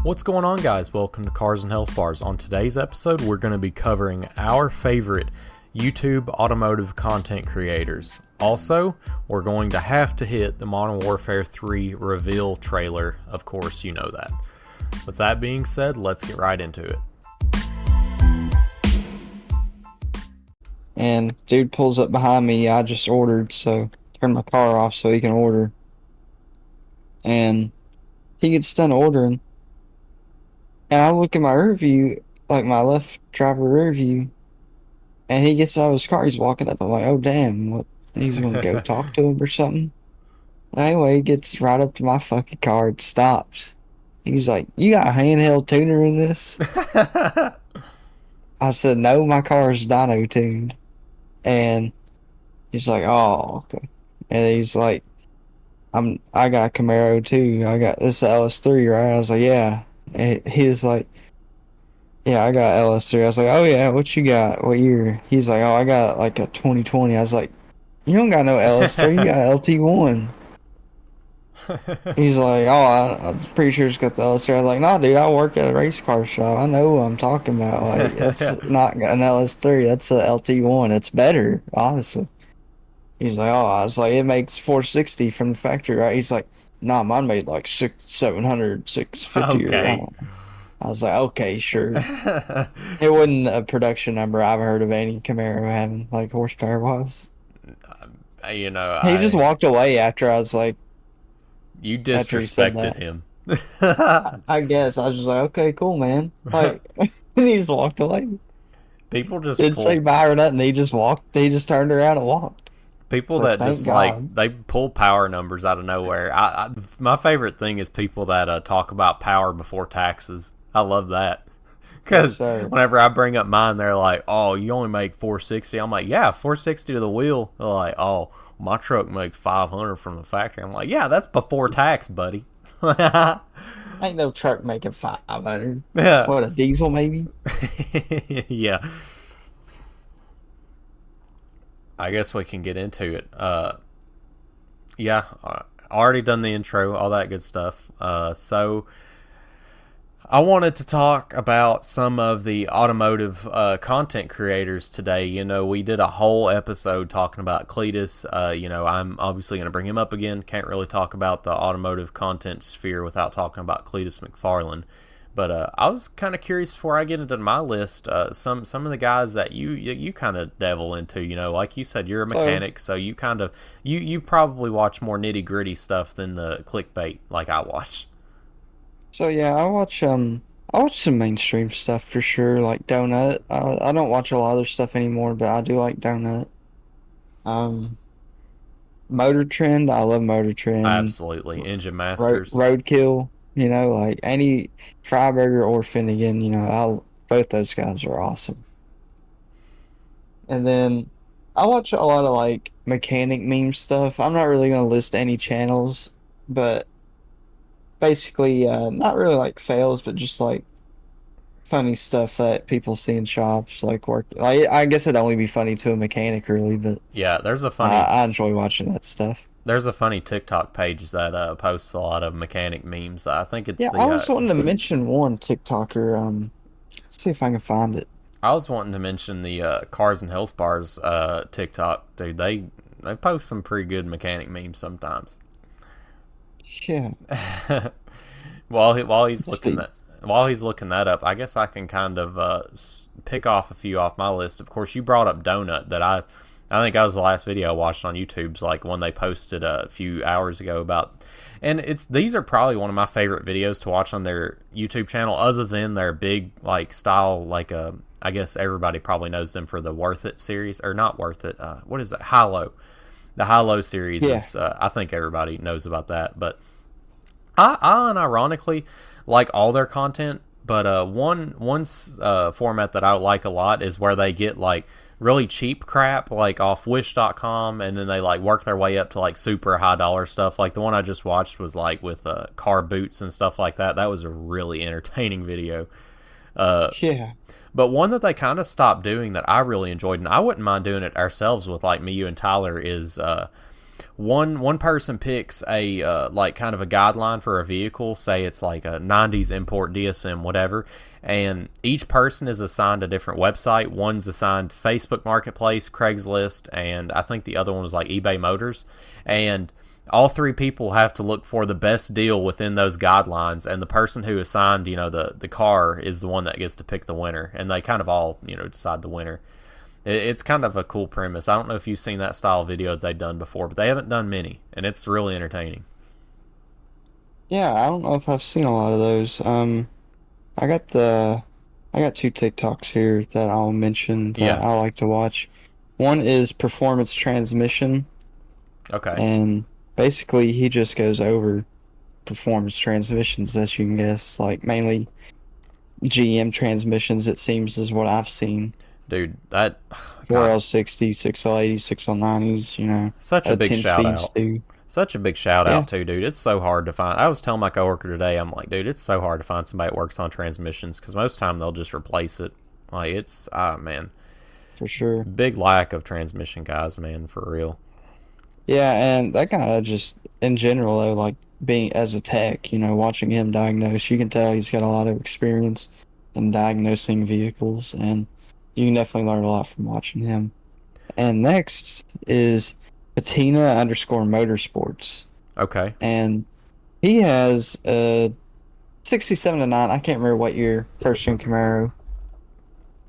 What's going on, guys? Welcome to Cars and Health Bars. On today's episode, we're going to be covering our favorite YouTube automotive content creators. Also, we're going to have to hit the Modern Warfare 3 reveal trailer. Of course, you know that. With that being said, let's get right into it. And dude pulls up behind me. I just ordered, so turn my car off so he can order. And he gets done ordering. And I look at my rear view, like my left driver rear view, and he gets out of his car. He's walking up. I'm like, oh, damn. What? He's going to go talk to him or something? Anyway, he gets right up to my fucking car and stops. He's like, you got a handheld tuner in this? I said, no, my car is dyno tuned. And he's like, oh, okay. And he's like, I got a Camaro too. I got this LS3, right? I was like, yeah. And he's like, yeah, I got LS3. I was like, oh yeah, what you got? What year? He's like, oh, I got like a 2020. I was like, you don't got no LS3, you got LT1. He's like, oh, I'm pretty sure it's got the LS3. I was like, no, dude, I work at a race car shop. I know what I'm talking about. Like, that's not an LS3, that's a LT1. It's better, honestly. He's like, oh, I was like, it makes 460 from the factory, right? He's like, nah, mine made like 700, 650 Okay. or I was like, okay, sure. It wasn't a production number I've heard of any Camaro having, like, horsepower wise. You know, He just walked away after I was like, you after he said disrespected that. him. I guess I was just like, okay, cool, man. Like, and he just walked away. People just Didn't say bye or nothing. He just walked. He just turned around and walked. People It's like, that just thank like God. they pull power numbers out of nowhere. My favorite thing is people that talk about power before taxes. I love that because Yes, sir. whenever I bring up mine, they're like, "Oh, you only make 460." I'm like, "Yeah, 460 to the wheel." They're like, "Oh, my truck makes 500 from the factory." I'm like, "Yeah, that's before tax, buddy." Ain't no truck making 500. Yeah, What, a diesel maybe? yeah. I guess we can get into it. Yeah, already done the intro, all that good stuff. So I wanted to talk about some of the automotive content creators today. You know, we did a whole episode talking about Cletus. You know, I'm obviously going to bring him up again. Can't really talk about the automotive content sphere without talking about Cletus McFarlane. But I was kind of curious before I get into my list. Some of the guys that you kind of devil into, you know, like you said, you're a mechanic, so you kind of you probably watch more nitty gritty stuff than the clickbait like I watch. So yeah, I watch some mainstream stuff for sure, like Donut. I don't watch a lot of their stuff anymore, but I do like Donut. Um, Motor Trend, I love Motor Trend. Absolutely, Engine Masters. Roadkill, you know, like any Freiberger or Finnegan, you know, both those guys are awesome. And then I watch a lot of like mechanic meme stuff. I'm not really gonna list any channels, but basically, not really like fails, but just like funny stuff that people see in shops, like work. I guess it'd only be funny to a mechanic, really, but Yeah, I enjoy watching that stuff. there's a funny TikTok page that posts a lot of mechanic memes. I think it's Yeah, the I was wanting to mention one TikToker. See if I can find it. I was wanting to mention the Cars and Health Bars TikTok, dude. They post some pretty good mechanic memes sometimes. Yeah, While he's let's looking see. that up, I guess I can kind of pick off a few off my list. Of course, you brought up Donut that I think that was the last video I watched on YouTube's like one they posted a few hours ago about, and these are probably one of my favorite videos to watch on their YouTube channel, other than their big like style like I guess everybody probably knows them for the Worth It series, or not Worth It. What is it? High Low. The High Low series Yeah, is I think everybody knows about that, but I unironically like all their content, but one format that I like a lot is where they get like really cheap crap like off Wish.com, and then they like work their way up to like super high dollar stuff. Like the one I just watched was like with car boots and stuff like that. That was a really entertaining video. yeah. But one that they kind of stopped doing that I really enjoyed, and I wouldn't mind doing it ourselves with like me, you, and Tyler, is one person picks a like kind of a guideline for a vehicle. Say it's like a '90s import DSM, whatever. And each person is assigned a different website. One's assigned Facebook Marketplace, Craigslist, and I think the other one was like eBay Motors. And all three people have to look for the best deal within those guidelines, and the person who assigned, the car is the one that gets to pick the winner, and they kind of all, decide the winner. It's kind of a cool premise. I don't know if you've seen that style of video that they've done before, but they haven't done many, and it's really entertaining. Yeah, I don't know if I've seen a lot of those. I got the I got two TikToks here that I'll mention that Yeah. I like to watch. One is Performance Transmission, Okay. and basically he just goes over performance transmissions, as you can guess, like mainly GM transmissions, it seems, is what I've seen. Dude, that God, 4L60, 6L80, 6L90s, such a big 10 shout speeds out. too. Such a big shout Yeah, out too, dude. It's so hard to find. I was telling my coworker today, I'm like, dude, it's so hard to find somebody that works on transmissions because most of the time they'll just replace it. Like it's man, for sure. big lack of transmission guys, man, for real. Yeah, and that kind of just in general though, like being as a tech, watching him diagnose, you can tell he's got a lot of experience in diagnosing vehicles, and you can definitely learn a lot from watching him. And next is Patina_Motorsports, Okay. and he has a 67 to 9. I can't remember what year first gen Camaro.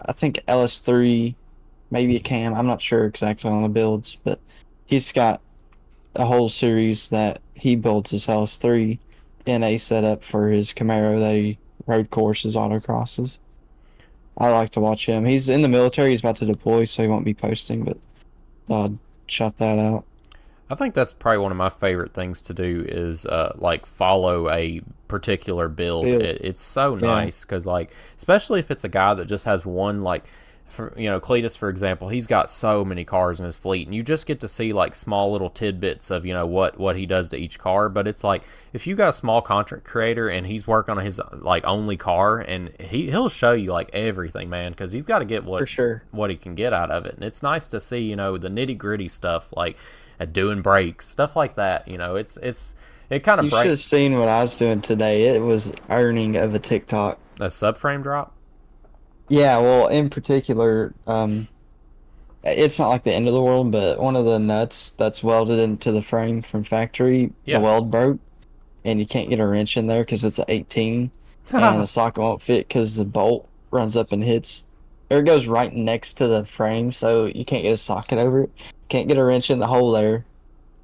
I think LS3, maybe a Cam. I'm not sure exactly on the builds, but he's got a whole series that he builds his LS3 in a setup for his Camaro that he road courses, autocrosses. I like to watch him. He's in the military. He's about to deploy, so he won't be posting, but thought I'd shout that out. I think that's probably one of my favorite things to do is like follow a particular build. Bill. It's so Yeah, nice because like especially if it's a guy that just has one like for Cletus for example, he's got so many cars in his fleet, and you just get to see like small little tidbits of what he does to each car. But it's like if you got a small content creator and he's working on his like only car, and he'll show you like everything, man, because he's got to get for sure. what he can get out of it. And it's nice to see the nitty gritty stuff like doing brakes, stuff like that. It kind of You should have breaks seen what I was doing today. It was earning of a TikTok. a subframe drop. Yeah, well, in particular, it's not like the end of the world, but one of the nuts that's welded into the frame from factory, the Yeah. weld broke, and you can't get a wrench in there because it's an 18, and the socket won't fit because the bolt runs up and hits, or it goes right next to the frame, so you can't get a socket over it. Can't get a wrench in the hole there.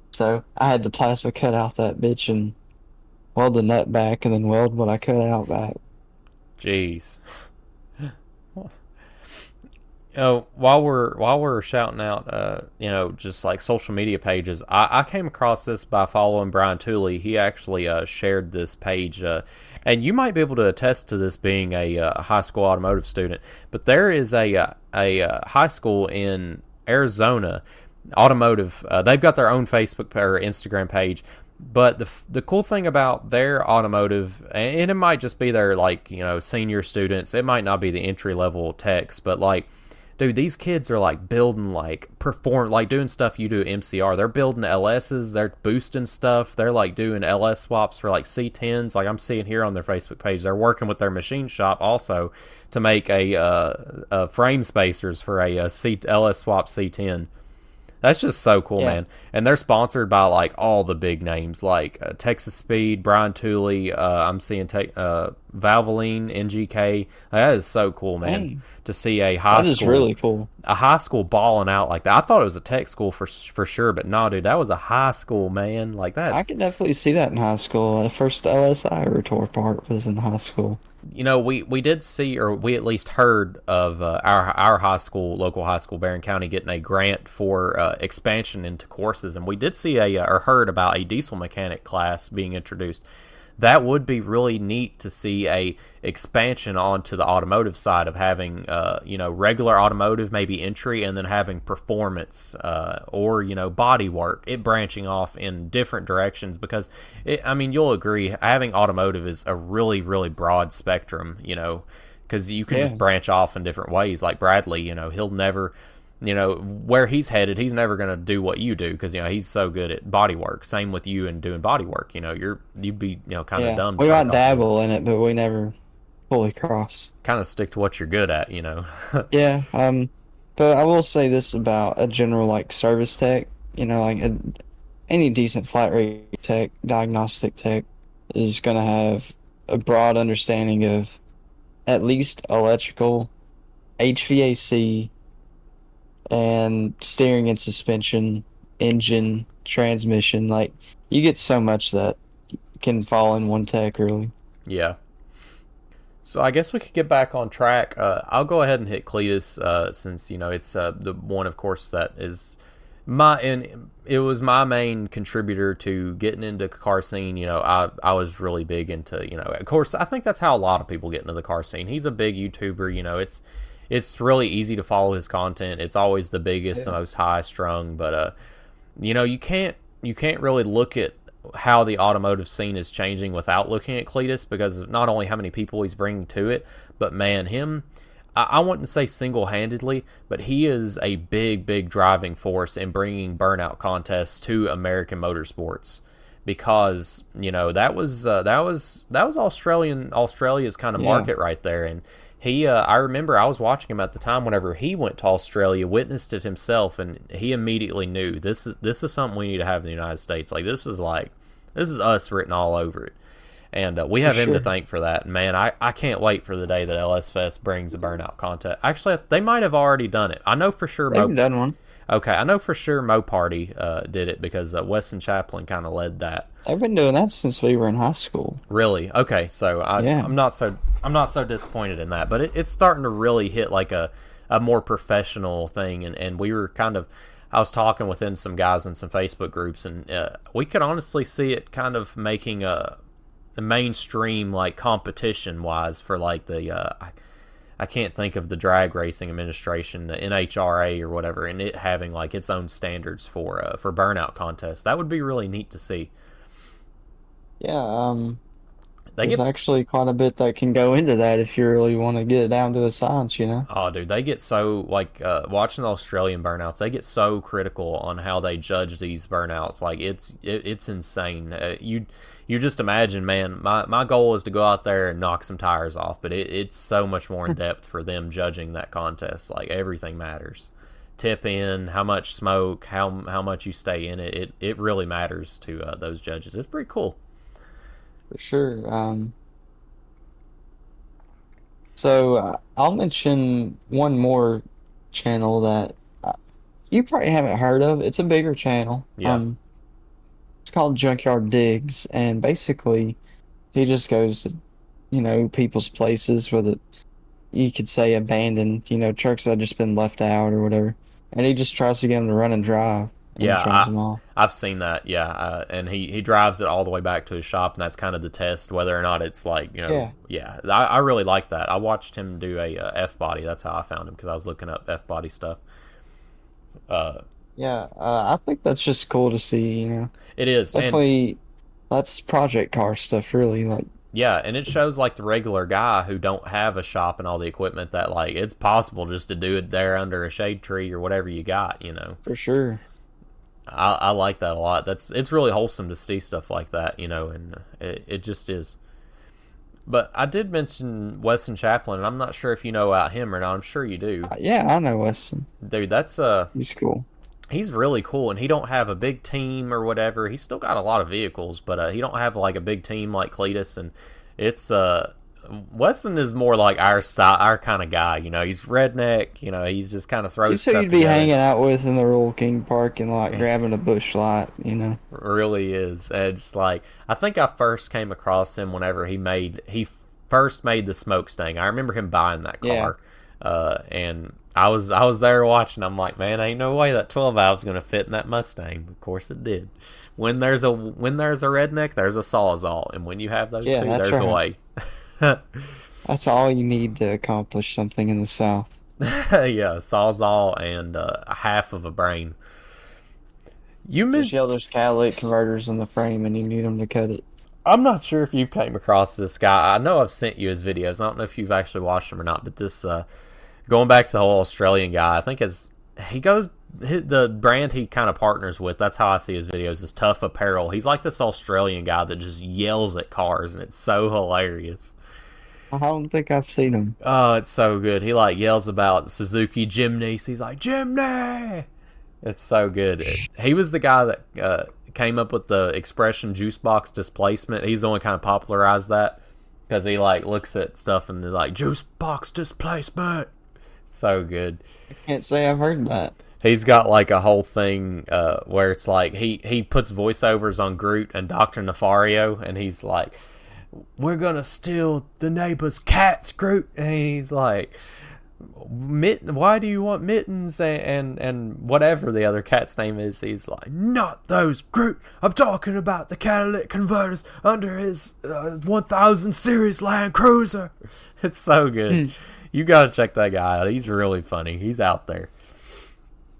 So I had to plasma cut out that bitch and weld the nut back and then weld what I cut out back. Jeez. While we're shouting out, just like social media pages, I came across this by following Brian Tooley. He actually shared this page, and you might be able to attest to this being a high school automotive student. But there is a high school in Arizona, automotive. They've got their own Facebook or Instagram page. But the cool thing about their automotive, and it might just be their like senior students. It might not be the entry level techs, but like dude, these kids are like building like doing stuff you do at MCR. They're building LSs, they're boosting stuff, they're like doing LS swaps for like C10s. Like I'm seeing here on their Facebook page, they're working with their machine shop also to make a frame spacers for a LS swap C10. That's just so cool, Yeah. man. And they're sponsored by like all the big names, like Texas Speed, Brian Tooley. I'm seeing Valvoline, NGK. That is so cool, man. Dang, To see that is really cool. a high school balling out like that. I thought it was a tech school for sure, but no, dude, that was a high school, man. Like I that's could definitely see that in high school. The first LSI ever tore apart was in high school. we did see, or we at least heard of our high school, local high school, Barron County, getting a grant for expansion into courses, and we did see or heard about a diesel mechanic class being introduced. That would be really neat to see a expansion onto the automotive side of having regular automotive maybe entry, and then having performance or body work, it branching off in different directions, because I mean you'll agree having automotive is a really really broad spectrum, because you can Yeah, just branch off in different ways. Like Bradley, he'll never you know, where he's headed, he's never going to do what you do because, you know, he's so good at body work. Same with you and doing body work. You know, you'd be, you know, kind of Yeah, dumb to we try to might copy him. dabble in it, but we never fully cross. Kind of stick to what you're good at, you know. Yeah, but I will say this about a general like service tech, any decent flat rate tech, diagnostic tech is going to have a broad understanding of at least electrical, HVAC, and steering and suspension, engine, transmission. Like you get so much that can fall in one tech really. Yeah. So I guess we could get back on track. I'll go ahead and hit Cletus since you know it's the one, of course, that is and it was my main contributor to getting into the car scene. You know, I was really big into, you know, of course, I think that's how a lot of people get into the car scene. He's a big YouTuber. You know, it's really easy to follow his content. It's always the biggest, the Yeah. most high strung, but you know, you can't really look at how the automotive scene is changing without looking at Cletus because of not only how many people he's bringing to it, but man, I wouldn't say single-handedly, but he is a big driving force in bringing burnout contests to American motorsports because you know that was Australia's kind of Yeah. market right there, and he I remember I was watching him at the time whenever he went to Australia, witnessed it himself, and he immediately knew this is something we need to have in the United States. This is us written all over it. And we For have him to sure. thank for that. And man, I can't wait for the day that LS Fest brings a burnout contest. Actually, they might have already done it. I know for sure They've done one. Okay, I know for sure Mo Party did it because Weston Chaplin kind of led that. They've been doing that since we were in high school. Really? Okay, so Yeah. I'm not so disappointed in that, but it's starting to really hit like a more professional thing, and we were kind of. I was talking within some guys in some Facebook groups, and we could honestly see it kind of making a mainstream like competition wise for like the I can't think of the drag racing administration, the NHRA or whatever, and it having like its own standards for burnout contests. That would be really neat to see. Yeah, They there's get actually quite a bit that can go into that if you really want to get it down to a science. Oh, dude, they get so like watching the Australian burnouts. They get so critical on how they judge these burnouts. Like it's insane. You just imagine, man. My goal is to go out there and knock some tires off, but it's so much more in depth for them judging that contest. Like everything matters. Tip in, how much smoke, how much you stay in it. It really matters to those judges. It's pretty cool. For sure. So I'll mention one more channel that you probably haven't heard of. It's a bigger channel. Yeah, It's called Junkyard Digs, and basically he just goes to, people's places with it. You could say abandoned, trucks that have just been left out or whatever, and he just tries to get them to run and drive and yeah. drives them off. I've seen that. Yeah, and he drives it all the way back to his shop, and that's kind of the test whether or not it's like Yeah, yeah. I really like that. I watched him do a F body. That's how I found him because I was looking up F body stuff. Uh, yeah. I think that's just cool to see. it is, and Definitely, that's project car stuff, really. Like, yeah, and it shows like the regular guy who don't have a shop and all the equipment that like it's possible just to do it there under a shade tree or whatever you got. for sure. I like that a lot. It's really wholesome to see stuff like that, and it just is. But I did mention Weston Chaplin, and I'm not sure if you know about him or not. I'm sure you do, Yeah, I know Weston. dude. That's He's cool. he's really cool, and he don't have a big team or whatever. He's still got a lot of vehicles, but he don't have like a big team like Cletus, and it's Weston is more like our style, our kind of guy. He's redneck. He's just kind of throws He's who stuff you'd be together. hanging out with in the Royal King parking lot, grabbing a bush light. Really is. And it's like I think I first came across him whenever he first made the smoke sting. I remember him buying that Yeah. car, and I was there watching. I'm like, man, ain't no way that 12 valve's gonna fit in that Mustang. Of course it did. When there's a redneck, there's a sawzall, and when you have those Yeah, two, that's there's a right. way. That's all you need to accomplish something in the South. Yeah, sawzall and a half of a brain. You Just men- yell there's catalytic converters in the frame and you need them to cut it. I'm not sure if you've came across this guy. I know I've sent you his videos. I don't know if you've actually watched them or not, but this going back to the whole Australian guy, I think he goes the brand he kind of partners with. That's how I see his videos. Is Tough Apparel. He's like this Australian guy that just yells at cars, and it's so hilarious. I don't think I've seen him. Oh, it's so good. He like yells about Suzuki Jimny. He's like Jimny. It's so good. He was the guy that came up with the expression juice box displacement. He's the one kind of popularized that because he like looks at stuff and they're like juice box displacement. So good. I can't say I've heard that. He's got like a whole thing where it's like he puts voiceovers on Groot and Dr. Nefario, and he's like, "We're gonna steal the neighbor's cats, Groot." And he's like, why do you want mittens and whatever the other cat's name is? He's like, "Not those, Groot. I'm talking about the catalytic converters under his 1000 series Land Cruiser." It's so good. You gotta check that guy out. He's really funny. He's out there.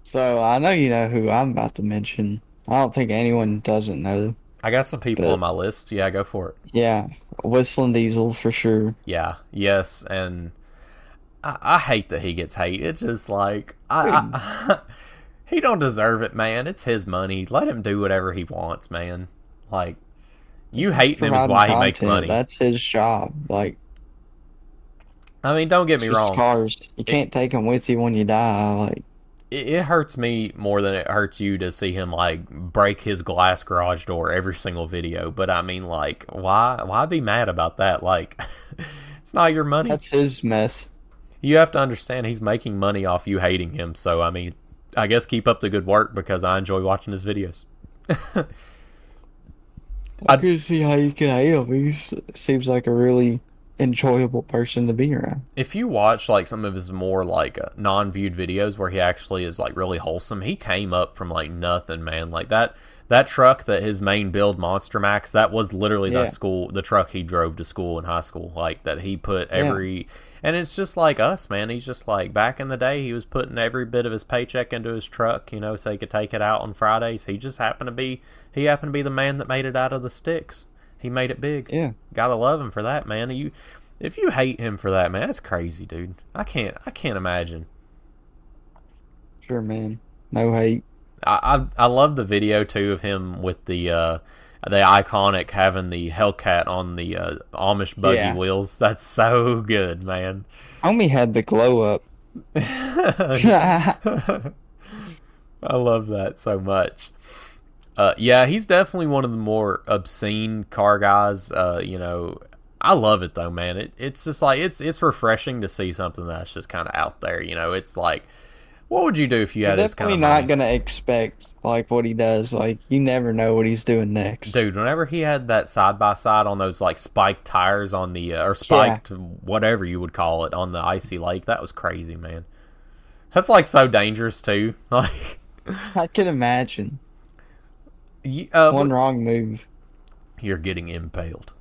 So I know you know who I'm about to mention. I don't think anyone doesn't know. I got some people But on my list. Yeah, go for it. yeah, Whistling Diesel for sure. Yeah, yes, and I hate that he gets hate. It's just like he don't deserve it, man. It's his money. Let him do whatever he wants, man. Like you He's hating him is providing why he makes content. money. That's his job. Like, I mean, don't get it's me just wrong. cars. You can't take them with you when you die. Like, It hurts me more than it hurts you to see him like break his glass garage door every single video. But I mean, like, why be mad about that? Like, it's not your money. that's his mess. You have to understand he's making money off you hating him. So I mean, I guess keep up the good work because I enjoy watching his videos. I can see how you can hate him. He seems like a really enjoyable person to be around. If you watch like some of his more like non-viewed videos where he actually is like really wholesome, he came up from like nothing, man. Like that truck that his main build Monster Max, that was literally Yeah. the truck he drove to school in high school. Like that he put Yeah. and it's just like us, man. He's just like back in the day, he was putting every bit of his paycheck into his truck, so he could take it out on Fridays. He happened to be the man that made it out of the sticks. He made it big. Yeah. Gotta love him for that, man. If you hate him for that, man, that's crazy, dude. I can't imagine. Sure, man. No hate. I love the video too of him with the iconic having the Hellcat on the Amish buggy Yeah. wheels. That's so good, man. Homie had the glow up. I love that so much. Yeah, he's definitely one of the more obscene car guys. I love it though, man. It's just like it's refreshing to see something that's just kind of out there. It's like, what would you do if you You're had his kind definitely of not money? gonna expect like what he does. Like, you never know what he's doing next. Dude, whenever he had that side by side on those like spiked tires on the or spiked whatever you would call it on the icy lake, that was crazy, man. That's like so dangerous too. Like, I can imagine one what- wrong move. you're getting impaled.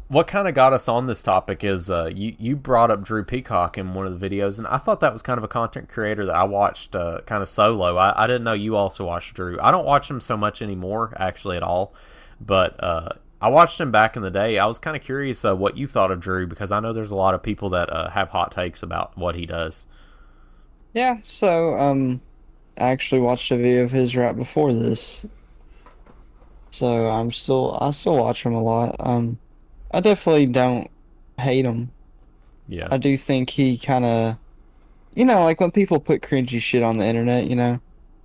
What kind of got us on this topic is you brought up Drew Peacock in one of the videos, and I thought that was kind of a content creator that I watched kind of solo. I didn't know you also watched Drew. I don't watch him so much anymore, actually, at all. But I watched him back in the day. I was kind of curious what you thought of Drew, because I know there's a lot of people that have hot takes about what he does. Yeah, so I actually watched a video of his right before this. So I still watch him a lot. I definitely don't hate him. Yeah, I do think he kind of, like when people put cringy shit on the internet, yeah,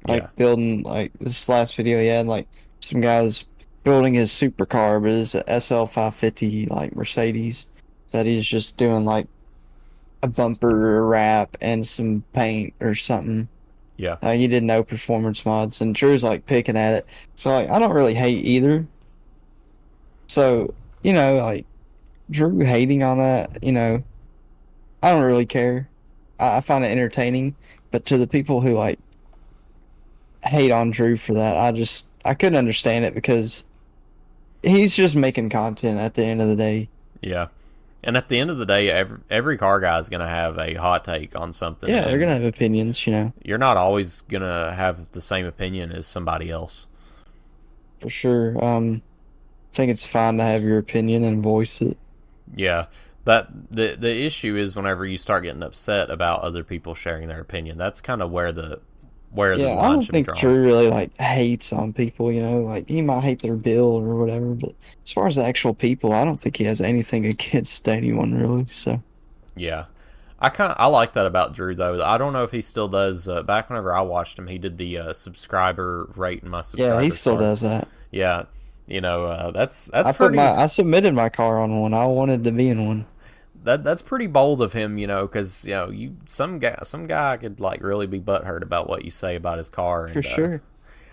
like building, like this last video he had, like some guy was building his supercar, but it's a SL 550 like Mercedes that he's just doing like a bumper wrap and some paint or something. yeah, He did no performance mods, and Drew's like picking at it. So like I don't really hate either. So, like Drew hating on that, I don't really care. I find it entertaining, but to the people who like hate on Drew for that, I couldn't understand it because he's just making content at the end of the day. yeah. And at the end of the day, every car guy is going to have a hot take on something. Yeah, they're and gonna have opinions, You're not always going to have the same opinion as somebody else. for sure. I think it's fine to have your opinion and voice it. Yeah, That the issue is whenever you start getting upset about other people sharing their opinion. That's kind of where the Yeah, I line don't should be think drawn. Drew really like hates on people, like he might hate their build or whatever, but as far as the actual people, I don't think he has anything against anyone really. So Yeah. I like that about Drew though. I don't know if he still does. Back whenever I watched him, he did the subscriber rate and my yeah, he subscriber still card. does that. Yeah, that's pretty I submitted my car on one. I wanted to be in one. that's pretty bold of him, because you some guy could like really be butthurt about what you say about his car, For and sure.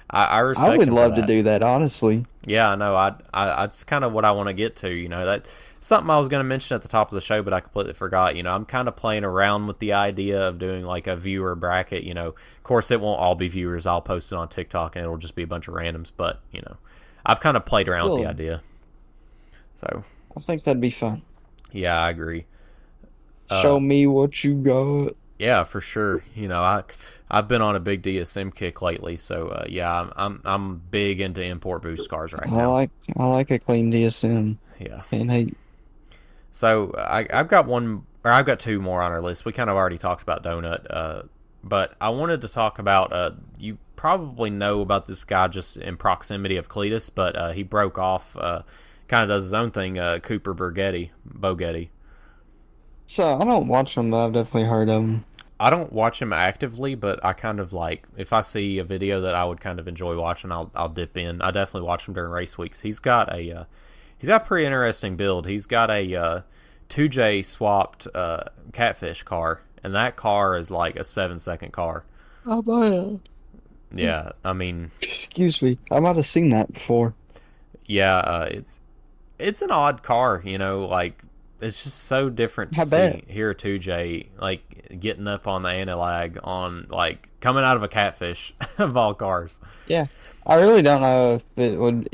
I I respect would him for love to that. do that, honestly. Yeah, I know. That's kind of what I want to get to. That something I was going to mention at the top of the show, but I completely forgot. I'm kind of playing around with the idea of doing like a viewer bracket. Of course, it won't all be viewers. I'll post it on TikTok, and it'll just be a bunch of randoms. But I've kind of played around with the Still, idea. So I think that'd be fun. yeah, I agree. Show me what you got. Yeah, for sure. I've been on a big DSM kick lately, so yeah, I'm big into import boost cars right I now. like I like a clean DSM. Yeah. Can't hate. So I've got one, or I've got two more on our list. We kind of already talked about Donut, but I wanted to talk about. You probably know about this guy just in proximity of Cletus, but he broke off. Kind of does his own thing. Cooper Bogetti. So I don't watch them, but I've definitely heard of them. I don't watch him actively, but I kind of like if I see a video that I would kind of enjoy watching, I'll dip in. I definitely watch him during race weeks. He's got a pretty interesting build. He's got a 2J swapped catfish car, and that car is like a 7 second car. Oh man. Yeah, I mean, Excuse me. I might have seen that before. yeah, it's an odd car, like it's just so different to I bet. hear a 2J like getting up on the anti-lag on like coming out of a catfish of all cars. Yeah. I really don't know if it would.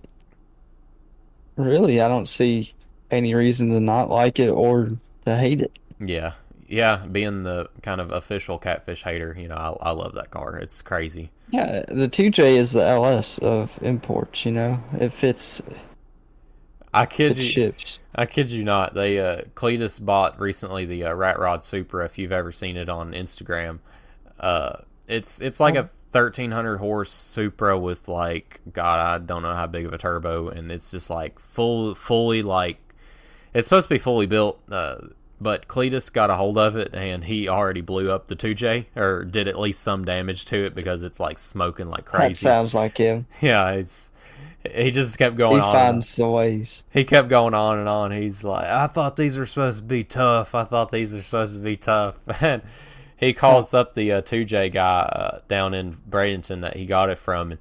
Really, I don't see any reason to not like it or to hate it. Yeah, yeah, being the kind of official catfish hater, I love that car. It's crazy. Yeah, the 2J is the LS of imports, It fits I kid its you, ships. I kid you not. They Cletus bought recently the Rat Rod Supra. If you've ever seen it on Instagram, it's like a 1300 horse Supra with like God, I don't know how big of a turbo, and it's just like fully like it's supposed to be fully built. But Cletus got a hold of it, and he already blew up the 2J, or did at least some damage to it because it's like smoking like That crazy. sounds like him. Yeah, he just kept He going on. finds the ways. He kept going on and on. He's like, I thought these were supposed to be tough. I thought these are supposed to be tough. And he calls up the 2J guy down in Bradenton that he got it from, and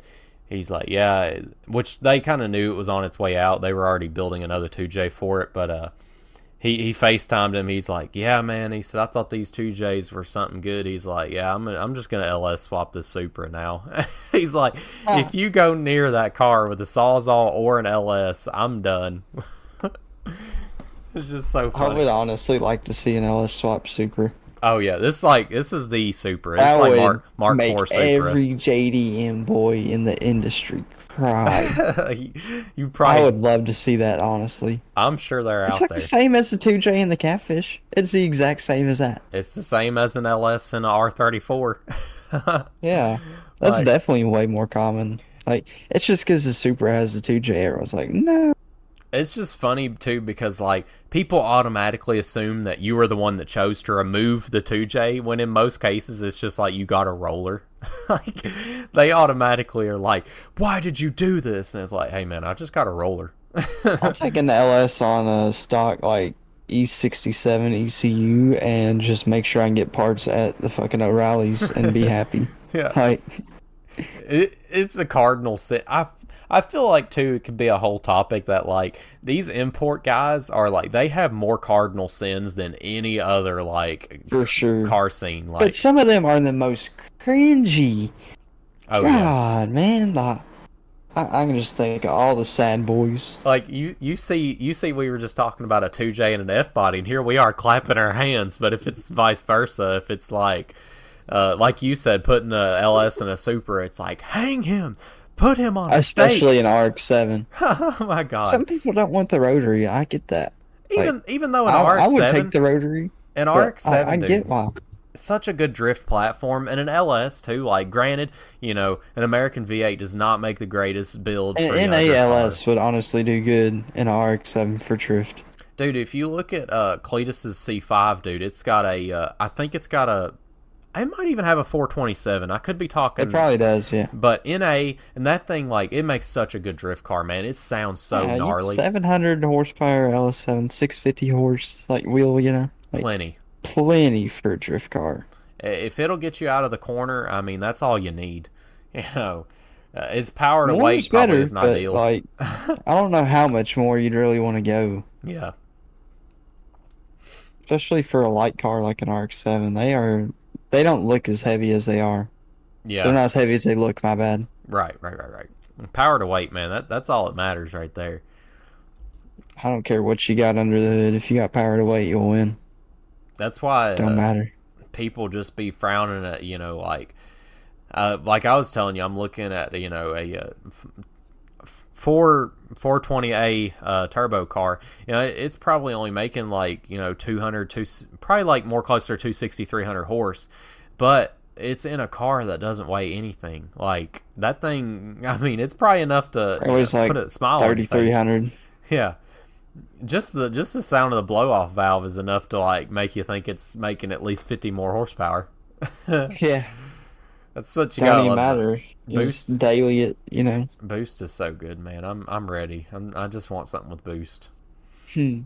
he's like, yeah, which they kind of knew it was on its way out. They were already building another 2J for it, but he FaceTimed him. He's like, yeah, man. He said, I thought these 2Js were something good. He's like, yeah, I'm just gonna LS swap this Supra now. He's like, if you go near that car with a Sawzall or an LS, I'm done. It's just so I funny. would honestly like to see an LS swap Super. Oh yeah, this is the Supra. It's That like would Mark make IV Supra. every JDM boy in the industry cry. You I probably. would love to see that, honestly. I'm sure they're It's out like there. the same as the 2J and the Catfish. It's the exact same as that. It's the same as an LS and a R34. Yeah, that's Like, definitely way more common. Like, it's just because the Supra has the 2J. Everyone's like, no. it's just funny too because like people automatically assume that you were the one that chose to remove the 2J when in most cases it's just like you got a roller. Like they automatically are like, "Why did you do this?" And it's like, "Hey man, I just got a roller." I'm taking the LS on a stock like E67 ECU and just make sure I can get parts at the fucking O'Reilly's and be happy. Yeah. Like, It's a cardinal sin. I feel like too it could be a whole topic that like these import guys are like they have more cardinal sins than any other like for sure. car scene. Like, But some of them are the most cringy. oh yeah, God, man. I can just think of all the sad boys. like you see we were just talking about a 2J and an F body, and here we are clapping our hands. But if it's vice versa, if it's like you said, putting a LS and a Supra, it's like hang him. Put him on a Especially stake. an RX-7. Oh my god. Some people don't want the rotary. I get that. Like even though I would take the rotary, an but RX I seven, get dude, why. such a good drift platform, and an LS too. Like, granted, an American V8 does not make the greatest build An for drift car. NALS would honestly do good in a RX-7 for drift. Dude, if you look at Cletus's C5, dude, it's got a I think it's got a it might even have a 427. I could be It talking, probably does, yeah. but and that thing, like, it makes such a good drift car, man. It sounds so Yeah, you gnarly. 700 horsepower LS7, 650 horse, like wheel, like Plenty. plenty for a drift car. If it'll get you out of the corner, I mean, that's all you need. You know, its power to More weight is probably better, isn't but ideal. like I don't know how much more you'd really want to go, Yeah, especially for a light car like an RX-7. They don't look as heavy as they are. They're yeah, not as heavy as they look, my bad. right. Power to weight, man. That's all that matters right there. I don't care what you got under the hood. If you got power to weight, you'll win. That's why Don't matter. people just be frowning at like I was telling you, I'm looking at a 420A turbo car. It's probably only making like 200, probably like more closer to 260, 300 horse, but it's in a car that doesn't weigh anything. Like, that thing, I mean, it's probably enough to It was like put a smile on your face. 3,300. Yeah, just the sound of the blow off valve is enough to like make you think it's making at least 50 more horsepower. Yeah, That's what you don't gotta even love. matter. Boost. Just daily it. Boost is so good, man. I'm ready. I just want something with boost. Hmm.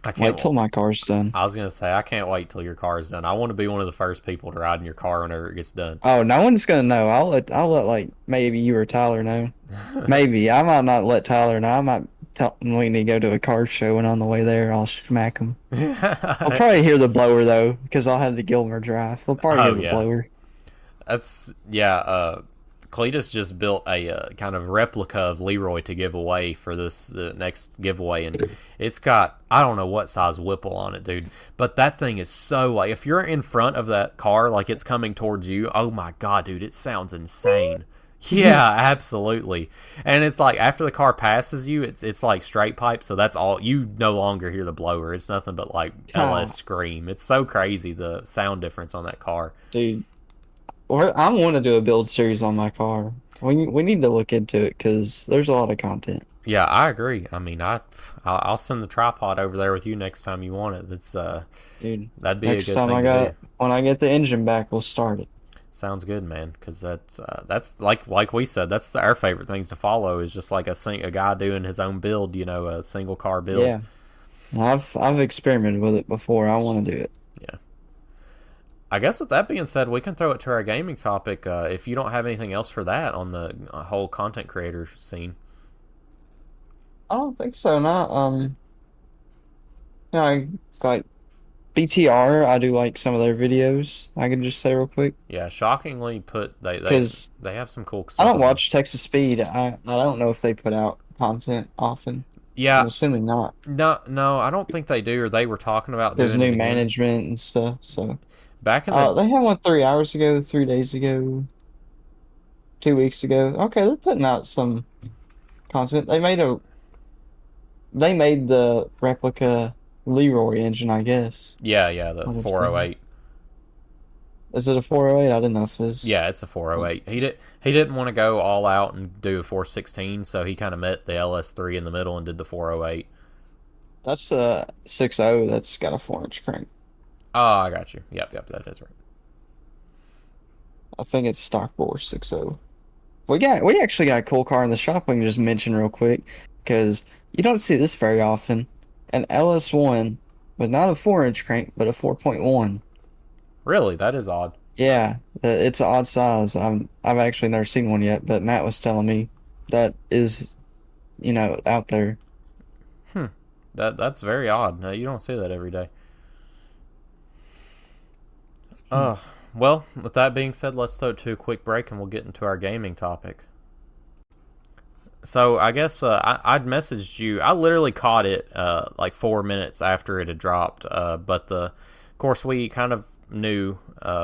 I Wait can't. till my car's done. I was gonna say I can't wait till your car is done. I want to be one of the first people to ride in your car whenever it gets done. Oh, no one's gonna know. I'll let like maybe you or Tyler know. Maybe I might not let Tyler know. I might tell him we need to go to a car show, and on the way there, I'll smack him. I'll probably hear the blower though, because I'll have the Gilmer drive. We'll probably hear Oh the yeah, blower. that's yeah. Cletus just built a kind of replica of Leroy to give away for the next giveaway, and it's got, I don't know what size Whipple on it, dude, but that thing is so, like, if you're in front of that car, like it's coming towards you, oh my god, dude, it sounds insane. Yeah, absolutely. And it's like after the car passes you, it's like straight pipe, so that's all, you no longer hear the blower. It's nothing but like Oh, LS scream. It's so crazy, the sound difference on that car. dude, I want to do a build series on my car. We need to look into it because there's a lot of content. Yeah, I agree. I mean, I'll send the tripod over there with you next time you want it. That's Dude, that'd be a next good time thing to do. when I get the engine back, we'll start it. Sounds good, man. Because that's like we said, that's our favorite things to follow is just like a guy doing his own build. A single car build. Yeah, I've experimented with it before. I want to do it. Yeah. I guess with that being said, we can throw it to our gaming topic. If you don't have anything else for that on the whole content creator scene. I don't think so. Not I like BTR. I do like some of their videos. I can just say real quick Yeah, shockingly put because they have some cool I stuff don't up there. watch Texas Speed. I don't know if they put out content often. I'm Yeah, assuming not. no, I don't think they do, or they were talking about There's doing it new again. management and stuff. So Back in the they had one 3 hours ago, 3 days ago, 2 weeks ago. Okay, they're putting out some content. They made the replica Leroy engine, I guess. yeah, the What they're saying. 408. Is it a 408? I didn't know if it is. Yeah, it's a 408. He didn't want to go all out and do a 416, so he kind of met the LS3 in the middle and did the 408. That's a 6.0 that's got a 4-inch crank. Oh, I got you. Yep, that is right. I think it's stock bore 6.0. We actually got a cool car in the shop we can just mention real quick because you don't see this very often. An LS1 with not a 4-inch crank but a 4.1. Really, that is odd. Yeah, it's an odd size. I've actually never seen one yet, but Matt was telling me that is, out there. Hmm. That's very odd. No, you don't see that every day. Hmm. Well, with that being said, let's throw it to a quick break and we'll get into our gaming topic. So I guess I'd messaged you. I literally caught it like 4 minutes after it had dropped. But of course, we kind of knew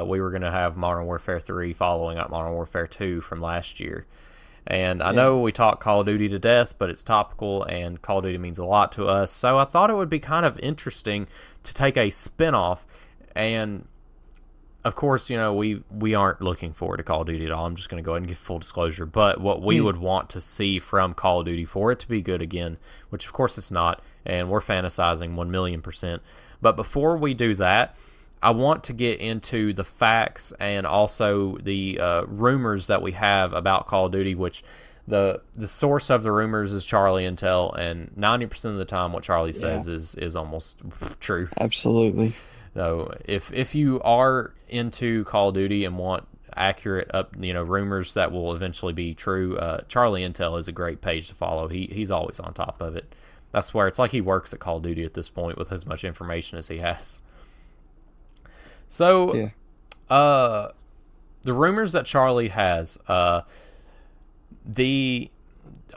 we were going to have Modern Warfare 3 following up Modern Warfare 2 from last year. And I Yeah. know we talk Call of Duty to death, but it's topical, and Call of Duty means a lot to us. So I thought it would be kind of interesting to take a spin-off. And of course, we aren't looking forward to Call of Duty at all. I'm just going to go ahead and give full disclosure. But what we would want to see from Call of Duty for it to be good again, which of course it's not, and we're fantasizing 1,000,000%. But before we do that, I want to get into the facts and also the rumors that we have about Call of Duty, which the source of the rumors is Charlie Intel, and 90% of the time what Charlie says is almost true. Absolutely. So if you are into Call of Duty and want accurate rumors that will eventually be true, Charlie Intel is a great page to follow. He's always on top of it. That's where it's like he works at Call of Duty at this point with as much information as he has. So, Yeah. The rumors that Charlie has, a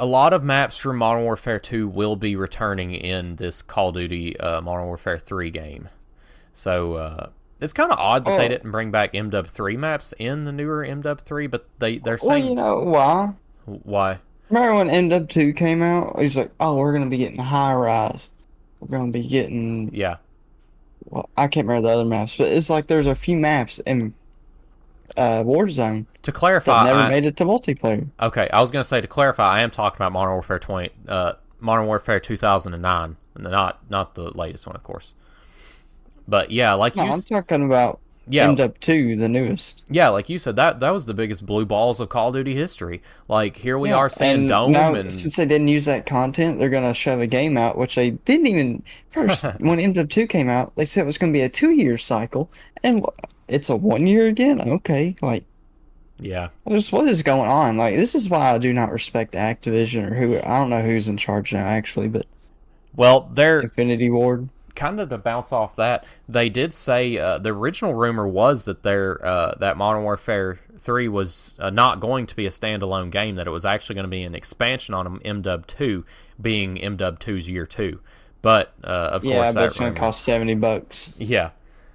lot of maps from Modern Warfare 2 will be returning in this Call of Duty Modern Warfare 3 game. So, it's kind of odd that they didn't bring back MW3 maps in the newer MW3, but they're saying... Well, you know why? Why? Remember when MW2 came out? He's like, oh, we're going to be getting high rise. We're going to be getting... Yeah. Well, I can't remember the other maps, but it's like there's a few maps in Warzone To clarify... that never made it to multiplayer. Okay, I was going to say, to clarify, I am talking about Modern Warfare 20... Modern Warfare 2009. Not the latest one, of course. But yeah, like No, I'm talking about MW2, the newest. Yeah, like you said, that was the biggest blue balls of Call of Duty history. Like, here we are seeing Dome, now, and since they didn't use that content, they're gonna shove a game out, which they didn't even first. When MW2 came out, they said it was gonna be a 2-year cycle, and it's a 1 year again. Okay, like, yeah. what is going on? Like, this is why I do not respect Activision or who. I don't know who's in charge now, actually, but Well, they're Infinity Ward. kind of to bounce off that. They did say the original rumor was that that Modern Warfare 3 was not going to be a standalone game. That it was actually going to be an expansion on MW2, being MW2's year 2. But of course, but it's gonna cost $70. Yeah.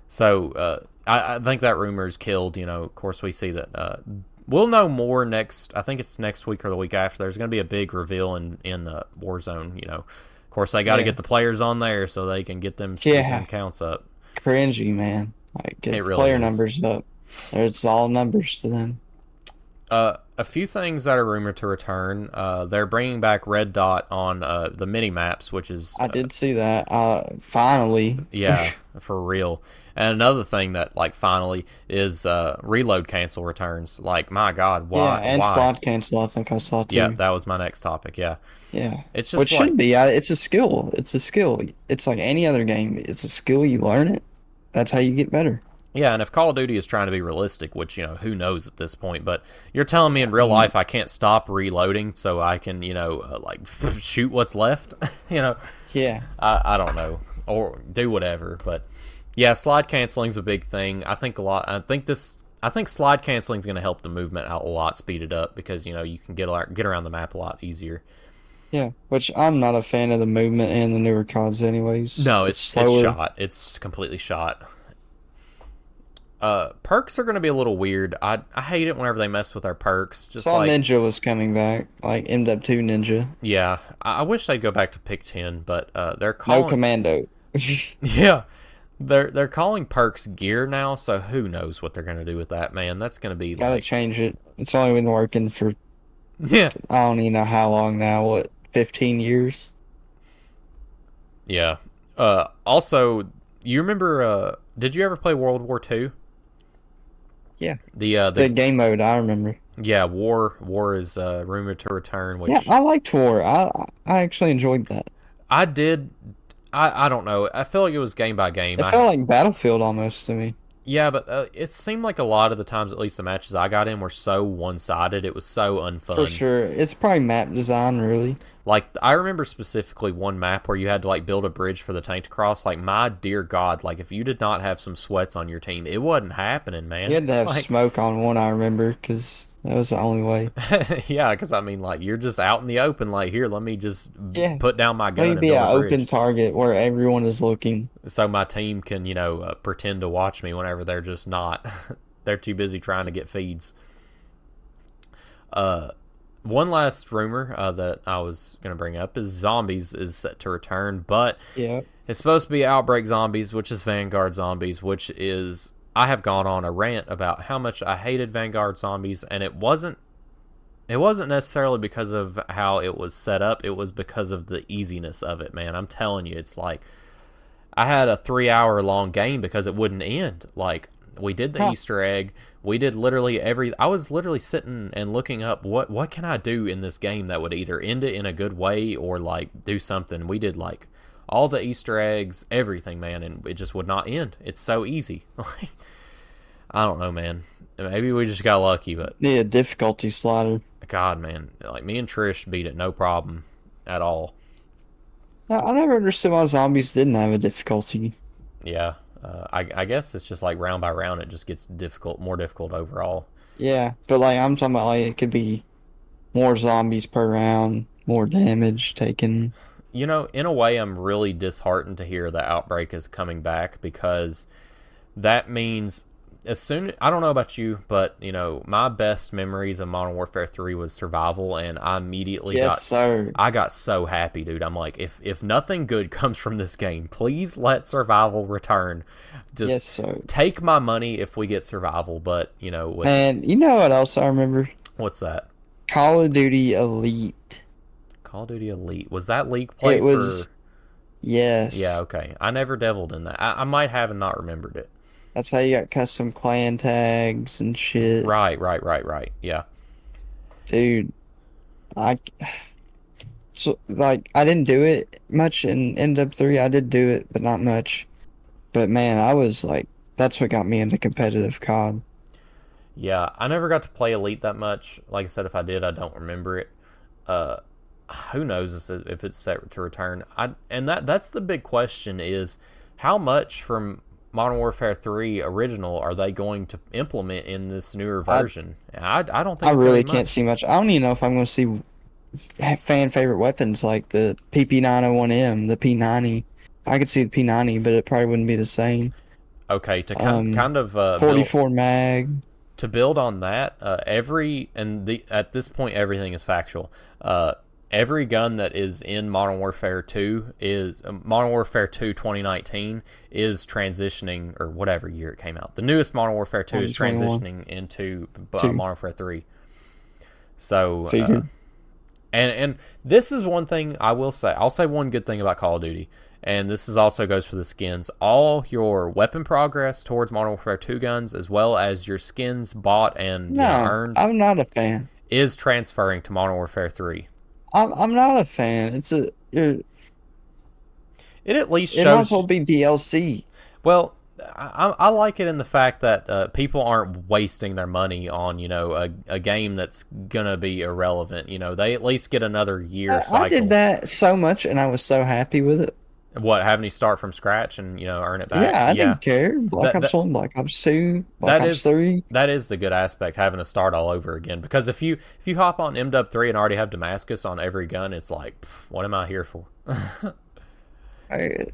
So I think that rumor is killed. Of course, we see that we'll know more next. I think it's next week or the week after. There's going to be a big reveal in Warzone. Of course, they got to get the players on there so they can get them counts up. Cringy, man. Like, get the really player is. numbers up. It's all numbers to them. A few things that are rumored to return. They're bringing back Red Dot on the mini maps, which is I did see that. Finally. yeah, for real. And another thing that finally is reload cancel returns. Like, my God, why? Yeah, and why? slide cancel. I think I saw too. Yeah, that was my next topic. Yeah, Yeah. it's just Which should be. It's a skill. It's a skill. It's like any other game. It's a skill. You learn it. That's how you get better. Yeah, and if Call of Duty is trying to be realistic, which, who knows at this point, but you're telling me in real life I can't stop reloading so I can, shoot what's left? Yeah. I don't know. Or do whatever, but yeah, slide canceling is a big thing. I think slide canceling is going to help the movement out a lot, speed it up, because, you can get around the map a lot easier. Yeah, which I'm not a fan of the movement in the newer CODs anyways. No, it's slower. shot. It's completely shot. Perks are going to be a little weird. I hate it whenever they mess with our perks. Just Saw like Ninja was coming back, like MW2 Ninja. yeah, I wish they'd go back to pick 10, but they're calling No commando. yeah, they're calling perks gear now. So who knows what they're going to do with that, man? That's going to be Gotta change it. It's only been working for yeah, I don't even know how long now. What, 15 years? yeah. Also, you remember? Did you ever play World War II? Yeah. The game mode, I remember. yeah, War is rumored to return. Which Yeah, I liked War. I actually enjoyed that. I did. I don't know. I feel like it was game by game. It felt like Battlefield almost to me. Yeah, but it seemed like a lot of the times, at least the matches I got in, were so one-sided. It was so unfun. For sure. It's probably map design, really. Like, I remember specifically one map where you had to, build a bridge for the tank to cross. Like, my dear God, if you did not have some sweats on your team, it wasn't happening, man. You had to have smoke on one, I remember, because that was the only way. Yeah, because, you're just out in the open. Here, let me just put down my gun Maybe and build an a bridge. open target where everyone is looking. So my team can, pretend to watch me whenever they're just not. They're too busy trying to get feeds. one last rumor that I was going to bring up is zombies is set to return, but Yeah. it's supposed to be Outbreak Zombies, which is Vanguard Zombies, which is I have gone on a rant about how much I hated Vanguard Zombies, and it wasn't necessarily because of how it was set up. It was because of the easiness of it, man. I'm telling you, it's like I had a 3 hour long game because it wouldn't end. Like we did the Huh. Easter egg. We did literally every. I was literally sitting and looking up what can I do in this game that would either end it in a good way or like do something. We did like all the Easter eggs, everything, man, and it just would not end. It's so easy. I don't know, man. Maybe we just got lucky, but Need a difficulty slider. God, man, like me and Trish beat it no problem at all. Now, I never understood why zombies didn't have a difficulty. Yeah, I guess it's just like round by round, it just gets more difficult overall. Yeah, but like I'm talking about, like it could be more zombies per round, more damage taken. You know, in a way, I'm really disheartened to hear the Outbreak is coming back because that means as soon I don't know about you, but you know, my best memories of Modern Warfare 3 was survival, and I immediately Yes, sir. got so happy, dude. I'm like, if nothing good comes from this game, please let survival return. Yes, Just sir. take my money if we get survival, but you know, And you know what else I remember? what's that? Call of Duty Elite. Call of Duty Elite. Was that League play It was, for Yeah, yes. okay. I never deviled in that. I might have and not remembered it. That's how you got custom clan tags and shit. Right. Yeah. Dude, I so like I didn't do it much in MW3. I did do it, but not much. But man, I was like, that's what got me into competitive COD. Yeah, I never got to play Elite that much. Like I said, if I did, I don't remember it. Uh, who knows if it's set to return? And that's the big question is how much from Modern Warfare 3 original are they going to implement in this newer I version? I don't I think it's going really to be can't see much. much. I don't even know if I'm going to see fan favorite weapons like the PP901M, the P90. I could see the P90, but it probably wouldn't be the same. Okay, to Um, kind of build 44 mag. to build on that, every and the at this point everything is factual. Every gun that is in Modern Warfare 2 is Modern Warfare 2 2019 is transitioning or whatever year it came out. The newest Modern Warfare 2 is 2021. transitioning into Modern 2. Warfare 3. So Figured. and this is one thing I will say. I'll say one good thing about Call of Duty, and this is also goes for the skins. All your weapon progress towards Modern Warfare 2 guns, as well as your skins bought and No, earned, I'm not a fan. is transferring to Modern Warfare 3. I'm not a fan. It at least It might as well shows. be DLC. Well, I like it in the fact that people aren't wasting their money on a game that's gonna be irrelevant. You know, they at least get another year I did cycle. that so much, and I was so happy with it. What, having you start from scratch and earn it back? Yeah, I Yeah, didn't care. Black that Ops that 1, Black Ops 2, Black that Ops is 3. that is the good aspect, having to start all over again. Because if you hop on MW3 and already have Damascus on every gun, it's like, pff, what am I here for? I,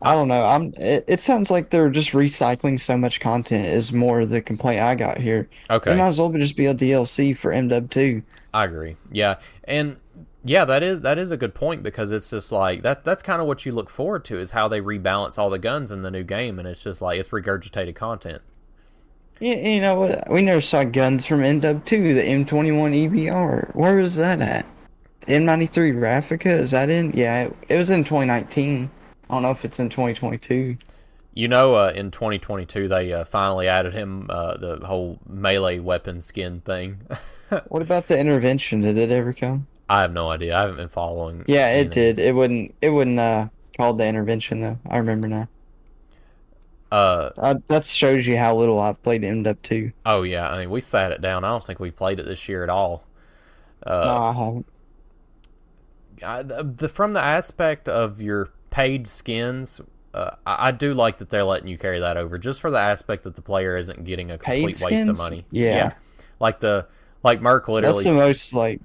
I don't know. It sounds like they're just recycling so much content is more the complaint I got here. It Okay, might as well just be a DLC for MW2. I agree. Yeah, and yeah, that is a good point because it's just like that's kind of what you look forward to is how they rebalance all the guns in the new game, and it's just like it's regurgitated content. You know what? We never saw guns from MW2, the M21 EBR. Where was that at? M93 Raffica? Is that in? Yeah, it was in 2019. I don't know if it's in 2022. You know, in 2022 they finally added him the whole melee weapon skin thing. What about the intervention? Did it ever come? I have no idea. I haven't been following Yeah, it anything. did. It wouldn't called the intervention though. I remember now. Uh, That shows you how little I've played MW2. oh yeah. I mean, we sat it down. I don't think we played it this year at all. No, Uh, I haven't. from the aspect of your paid skins, I do like that they're letting you carry that over, just for the aspect that the player isn't getting a Paid complete waste of skins? money. Yeah, Yeah. like Merc That's literally the most like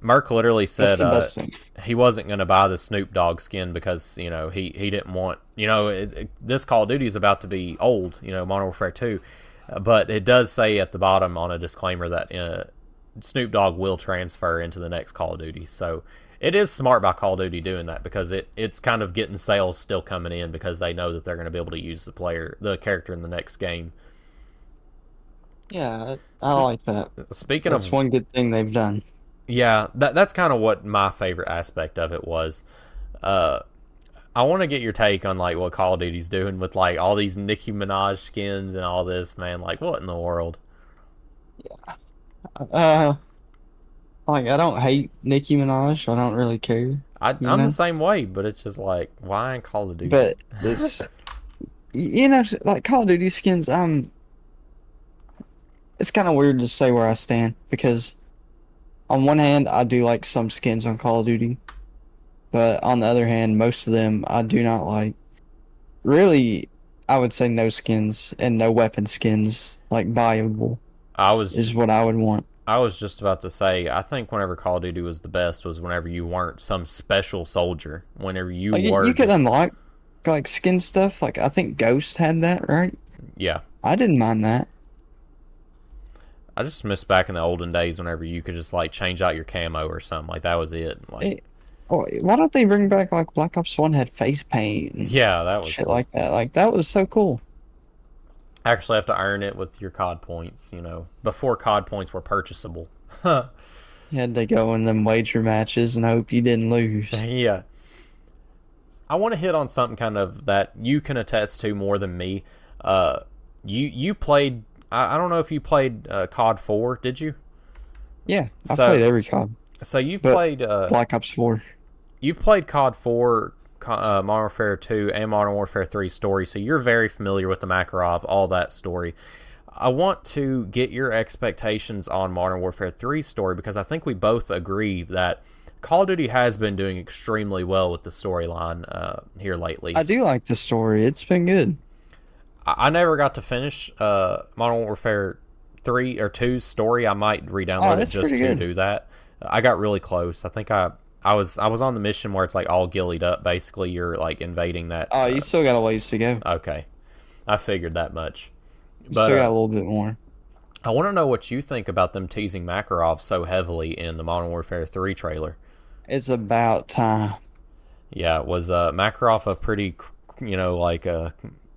Merc literally that's said the best thing. he wasn't going to buy the Snoop Dogg skin because he didn't want this Call of Duty is about to be old, Modern Warfare 2, but it does say at the bottom on a disclaimer that Snoop Dogg will transfer into the next Call of Duty. So it is smart by Call of Duty doing that because it's kind of getting sales still coming in because they know that they're going to be able to use the character in the next game. Yeah, I Spe- like that. Speaking That's of, one good thing they've done. yeah, that's kind of what my favorite aspect of it was. Uh, I want to get your take on like what Call of Duty's doing with like all these Nicki Minaj skins and all this, man. Like, what in the world? Uh, like I don't hate Nicki Minaj. I don't really care, you I'm the know. same way, but it's just like, why in Call of Duty? But it's you know, like Call of Duty skins. It's kind of weird to say where I stand because on one hand, I do like some skins on Call of Duty, but on the other hand, most of them I do not like. Really, I would say no skins and no weapon skins, like buyable, I was is what I would want. I was just about to say, I think whenever Call of Duty was the best was whenever you weren't some special soldier. Whenever you Like were you could just, unlock like skin stuff. Like I think Ghost had that, right? yeah. I didn't mind that. I just miss back in the olden days whenever you could just like change out your camo or something. Like that was it. Like, Why don't they bring back like Black Ops 1 had face paint and yeah, that was shit cool. like that? Like that was so cool. Actually have to earn it with your COD points, you know, before COD points were purchasable. You had to go in them wager matches and hope you didn't lose. Yeah. I want to hit on something kind of that you can attest to more than me. You played. I don't know if you played COD 4, did you? Yeah, I So played every COD, so you've but played Black Ops 4. you've played COD 4, Modern Warfare 2, and Modern Warfare 3 story. So you're very familiar with the Makarov, all that story. I want to get your expectations on Modern Warfare 3 story because I think we both agree that Call of Duty has been doing extremely well with the storyline here lately. I do like the story. It's been good. I never got to finish Modern Warfare 3 or 2's story. I might re-download it It's just pretty to good. do that. I got really close. I think I was on the mission where it's like all gillied up. Basically, you're like invading that. Oh, you still got a ways to go. Okay, I figured that much. You But still got a little bit more. I want to know what you think about them teasing Makarov so heavily in the Modern Warfare 3 trailer. It's about time. Yeah, was Makarov a pretty, like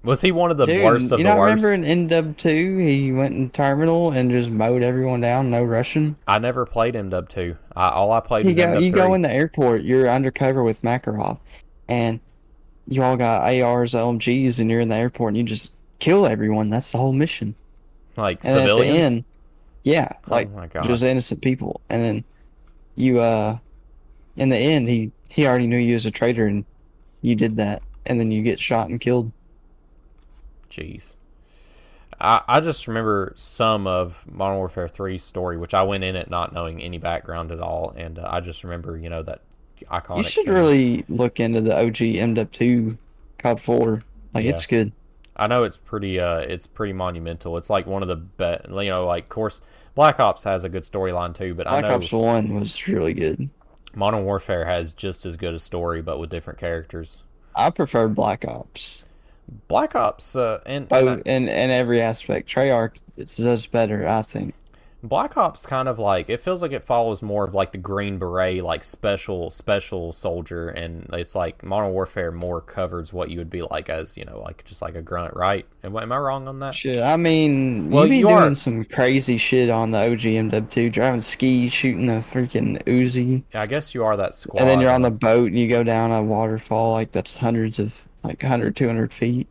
was he one of the Dude, worst of you the not worst? remember in MW2 he went in terminal and just mowed everyone down, no Russian? I never played MW2. All I played You was go you go MW3. in the airport, you're undercover with Makarov, and you all got ARs, LMGs, and you're in the airport and you just kill everyone. That's the whole mission. Like And at the civilians? end, yeah, Oh like my god. just innocent people. And then you in the end he already knew you as a traitor and you did that. And then you get shot and killed. Jeez. I just remember some of Modern Warfare 3's story, which I went in it not knowing any background at all, and I just remember, that iconic You should scene. really look into the OG MW2 COD 4. Like Yeah. it's good. I know it's pretty monumental. It's like one of the best, like, of course, Black Ops has a good storyline too, but I Black know Ops 1 was really good. Modern Warfare has just as good a story, but with different characters. I prefer Black Ops. Black Ops, Oh, in every aspect. Treyarch does better, I think. Black Ops kind of like it feels like it follows more of like the Green Beret, like special soldier, and it's like Modern Warfare more covers what you would be like as like just like a grunt, right? Am I wrong on that? Shit, I mean, Well, you be you doing are. some crazy shit on the OG MW2, driving skis, shooting a freaking Uzi, I guess you are that squad. and then you're on the boat and you go down a waterfall like that's hundreds of, like 100, 200 feet.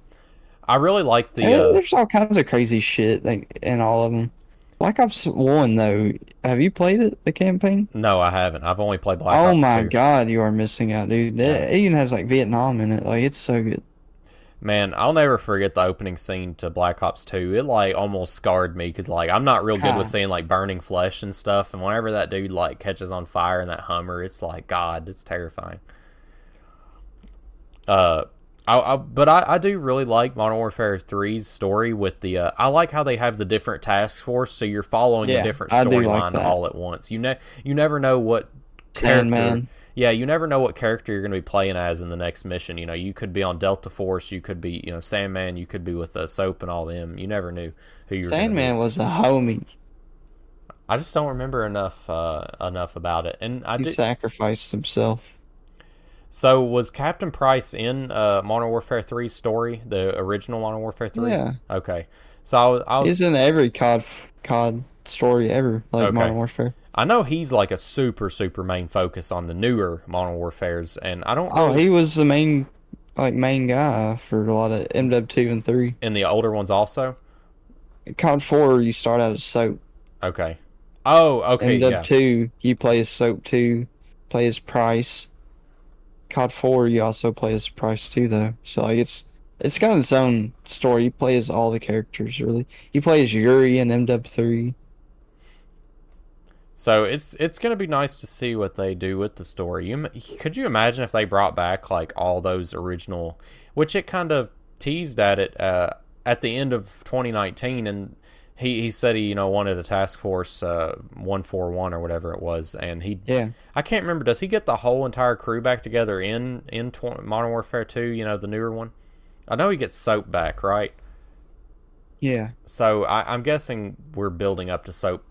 I really like And the. there's all kinds of crazy shit like in all of them. Black Ops 1, though, have you played it, the campaign? No, I haven't. I've only played Black Oh Ops my 2. God, you are missing out, dude. Yeah. It even has like Vietnam in it. Like it's so good. Man, I'll never forget the opening scene to Black Ops 2. It like almost scarred me because like I'm not real good with Huh. seeing like burning flesh and stuff. And whenever that dude like catches on fire in that Hummer, it's like God, it's terrifying. Uh, but I do really like Modern Warfare 3's story with the. I like how they have the different task force, so you're following a Yeah, different I do like storyline that. all at once. You never know what character. Sandman. Yeah, you never know what character you're going to be playing as in the next mission. You could be on Delta Force, you could be, Sandman, you could be with Soap and all them. You never knew who you were going to be. Sandman was a homie. I just don't remember enough about it. And I He did. sacrificed himself. So was Captain Price in Modern Warfare 3's story, the original Modern Warfare 3? Yeah, Okay. So I was he's in every COD story ever, like okay. Modern Warfare. I know he's like a super main focus on the newer Modern Warfares, and I don't Oh, really he was the main guy for a lot of MW2 and 3. in the older ones also. COD 4, you start out as Soap. Okay. Oh, okay, yeah. MW2, you play as Soap 2, play as Price. COD 4, you also play as Price too, though. So like it's got its own story. You play as all the characters, really. You play as Yuri in MW3. So it's gonna be nice to see what they do with the story. Could you imagine if they brought back like all those original, which it kind of teased at the end of 2019, and he said he wanted a task force 141 or whatever it was, and Yeah, I can't remember. Does he get the whole entire crew back together in Modern Warfare 2? The newer one. I know he gets Soap back, right? yeah. So I'm guessing we're building up to Soap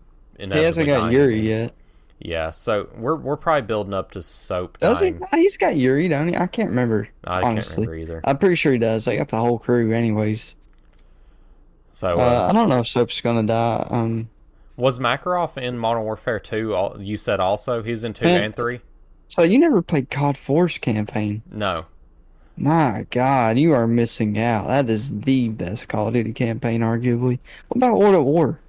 He hasn't inevitably got dying Yuri again. yet. Yeah, so we're probably building up to Soap Does he? dying. Nah, he's got Yuri, don't he? I can't remember, I can't honestly. remember either. I'm pretty sure he does. They got the whole crew anyways. So I don't know if Soap's gonna die. was Makarov in Modern Warfare 2? You said also he was in 2 Man, and 3. so you never played COD 4's campaign. No, My God, you are missing out. That is the best Call of Duty campaign, arguably. What about World at War?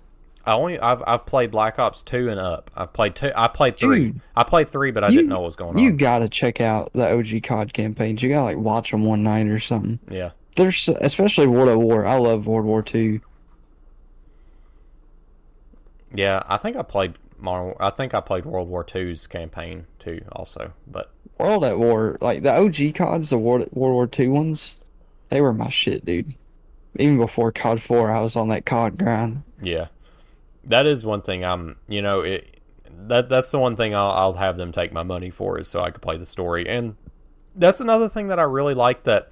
I've played Black Ops 2 and up. I've played 2. I played 3. Dude, I played 3, but I didn't know you what was going you on. gotta check out the OG COD campaigns. You gotta like watch them one night or something. Yeah, There's especially World at War. I love World War II. yeah. I think I played World War Two's campaign too, also. But World at War, like the OG CODs, the World War II ones, they were my shit, dude. Even before COD 4, I was on that COD grind. yeah, that is one thing. That's the one thing I'll have them take my money for, is so I could play the story. And that's another thing that I really like that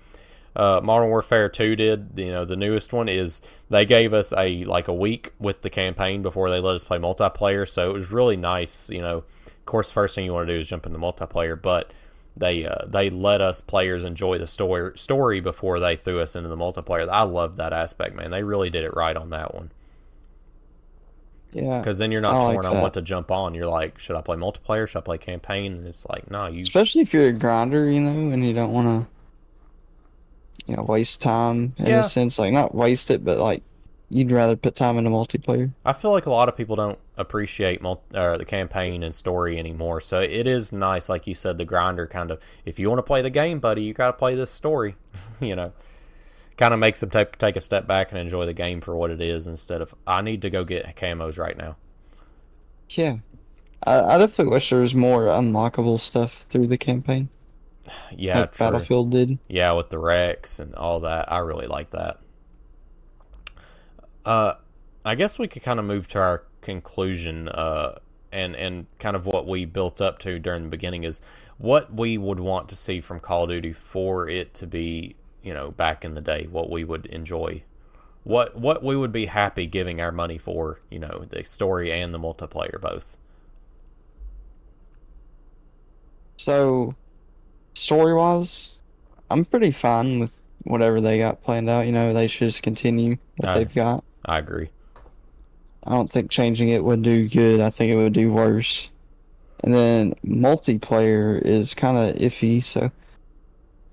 Modern Warfare 2 did. The newest one is they gave us a week with the campaign before they let us play multiplayer. So it was really nice. Of course, the first thing you want to do is jump in the multiplayer, but they let us players enjoy the story before they threw us into the multiplayer. I love that aspect, man. They really did it right on that one. Yeah, Because then you're not I like torn on what that. to jump on. You're like, should I play multiplayer? Should I play campaign? And it's like, no, you. Especially if you're a grinder, and you don't want to, waste time in a Yeah, sense. Like, not waste it, but like, you'd rather put time into multiplayer. I feel like a lot of people don't appreciate the campaign and story anymore. So it is nice, like you said, the grinder kind of. If you want to play the game, buddy, you got to play this story. you know, Kind of makes them take a step back and enjoy the game for what it is, instead of I need to go get camos right now. Yeah. I definitely wish there was more unlockable stuff through the campaign, Yeah, like Battlefield did. yeah, with the Rex and all that, I really like that. Uh, I guess we could kind of move to our conclusion, and kind of what we built up to during the beginning is what we would want to see from Call of Duty for it to be, back in the day, what we would enjoy, what we would be happy giving our money for, the story and the multiplayer both. So, story-wise, I'm pretty fine with whatever they got planned out. They should just continue what I they've got. I agree. I don't think changing it would do good. I think it would do worse. And then multiplayer is kind of iffy. So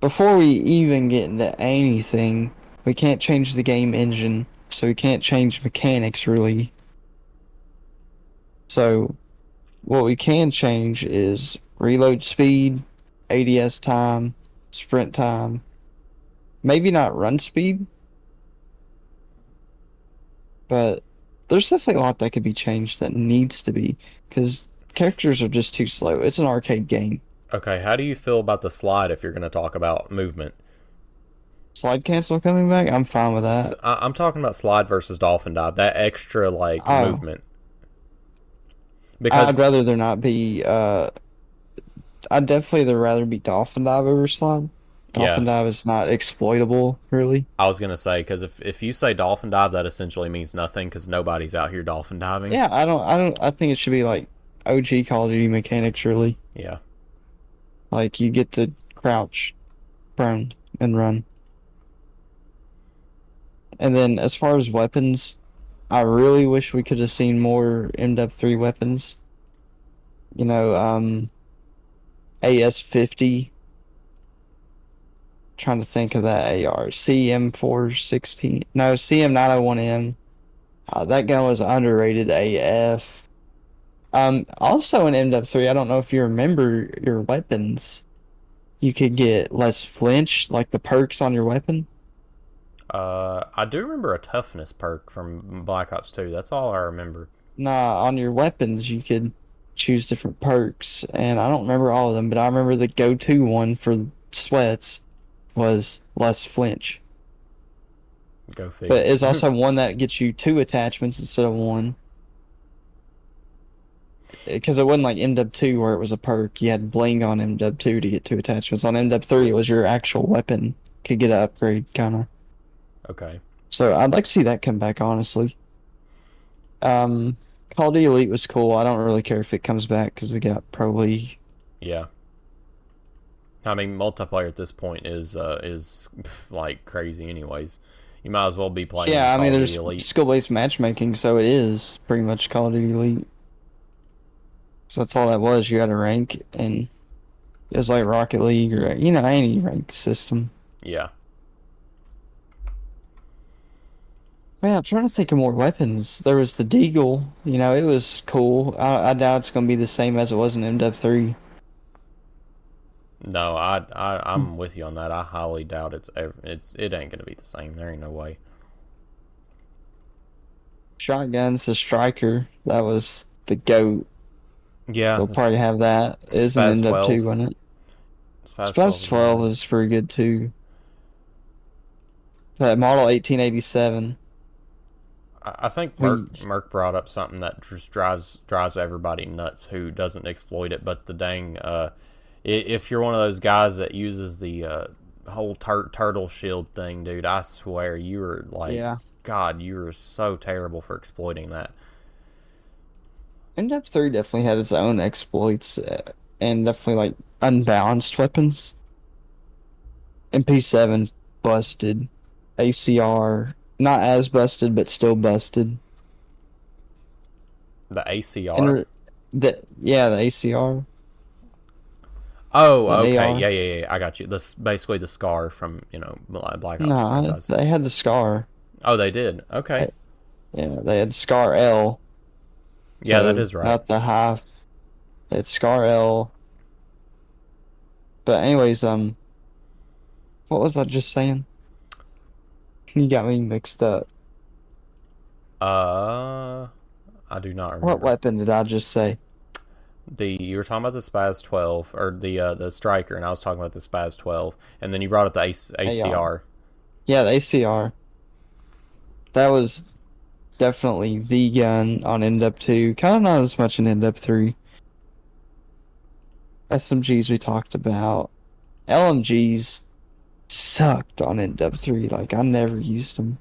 before we even get into anything, we can't change the game engine. So we can't change mechanics really. So what we can change is reload speed, ADS time, sprint time. Maybe not run speed, but there's definitely a lot that could be changed that needs to be because characters are just too slow. It's an arcade game. Okay, how do you feel about the slide if you're going to talk about movement? Slide cancel coming back, I'm fine with that. I'm talking about slide versus dolphin dive, that extra like Oh, movement. I'd Because rather there not be. I'd definitely rather be dolphin dive over slide. Yeah, Dolphin dive is not exploitable, really. I was gonna say because if you say dolphin dive, that essentially means nothing because nobody's out here dolphin diving. Yeah, I think it should be like OG Call of Duty mechanics, really. Yeah, Like you get to crouch, prone, and run. And then as far as weapons, I really wish we could have seen more MW3 weapons. You know, AS-50. Trying to think of that AR. CM416. No, CM901M. That gun was underrated AF. Also in MW3, I don't know if you remember your weapons. You could get less flinch, like the perks on your weapon. I do remember a toughness perk from Black Ops 2. That's all I remember. Nah, on your weapons you could choose different perks, and I don't remember all of them, but I remember the go-to one for sweats was less flinch. Go But figure. it's also one that gets you two attachments instead of one. Because it wasn't like MW2 where it was a perk. You had bling on MW2 to get two attachments. On MW3, it was your actual weapon could get an upgrade, kind of. Okay. So I'd like to see that come back, honestly. Um, Call of Duty Elite was cool. I don't really care if it comes back because we got Pro League. Yeah. I mean, multiplayer at this point is like crazy. Anyways, you might as well be playing Yeah, I Call mean, of there's Duty Elite. skill-based matchmaking, so it is pretty much Call of Duty Elite. So that's all that was. You had a rank, and it was like Rocket League or, any rank system. Yeah. Man, I'm trying to think of more weapons. There was the Deagle. It was cool. I doubt it's going to be the same as it was in MW3. No, I'm with you on that. I highly doubt it ain't gonna be the same. There ain't no way. Shotguns, the Striker. That was the GOAT. Yeah, They'll probably have that. It is an Spaz MW2, 12. wasn't it? Spaz 12 Spaz was 12 alright. was pretty good too. That model 1887. I think We, Merc brought up something that just drives everybody nuts who doesn't exploit it. But the dang, if you're one of those guys that uses the whole turtle shield thing, dude, I swear you were like, yeah. God, you were so terrible for exploiting that. MW3 definitely had its own exploits and definitely like unbalanced weapons. MP7 busted. ACR not as busted, but still busted. The ACR. And the ACR, Oh, the okay, AR. yeah. I got you. This basically the scar from Black Ops Nah, franchise. they had the Scar. Oh, they did. Okay, Yeah, they had Scar L, yeah, that so is right. not the high. It's Scar L. But anyways, what was I just saying? You got me mixed up. Uh, I do not What remember. weapon did I just say? You were talking about the Spaz 12 or the Striker, and I was talking about the Spaz 12, and then you brought up the AR. ACR. Yeah, the ACR. That was definitely the gun on NW2. Kind of not as much in NW3. SMGs we talked about. LMGs sucked on NW3. Like, I never used them.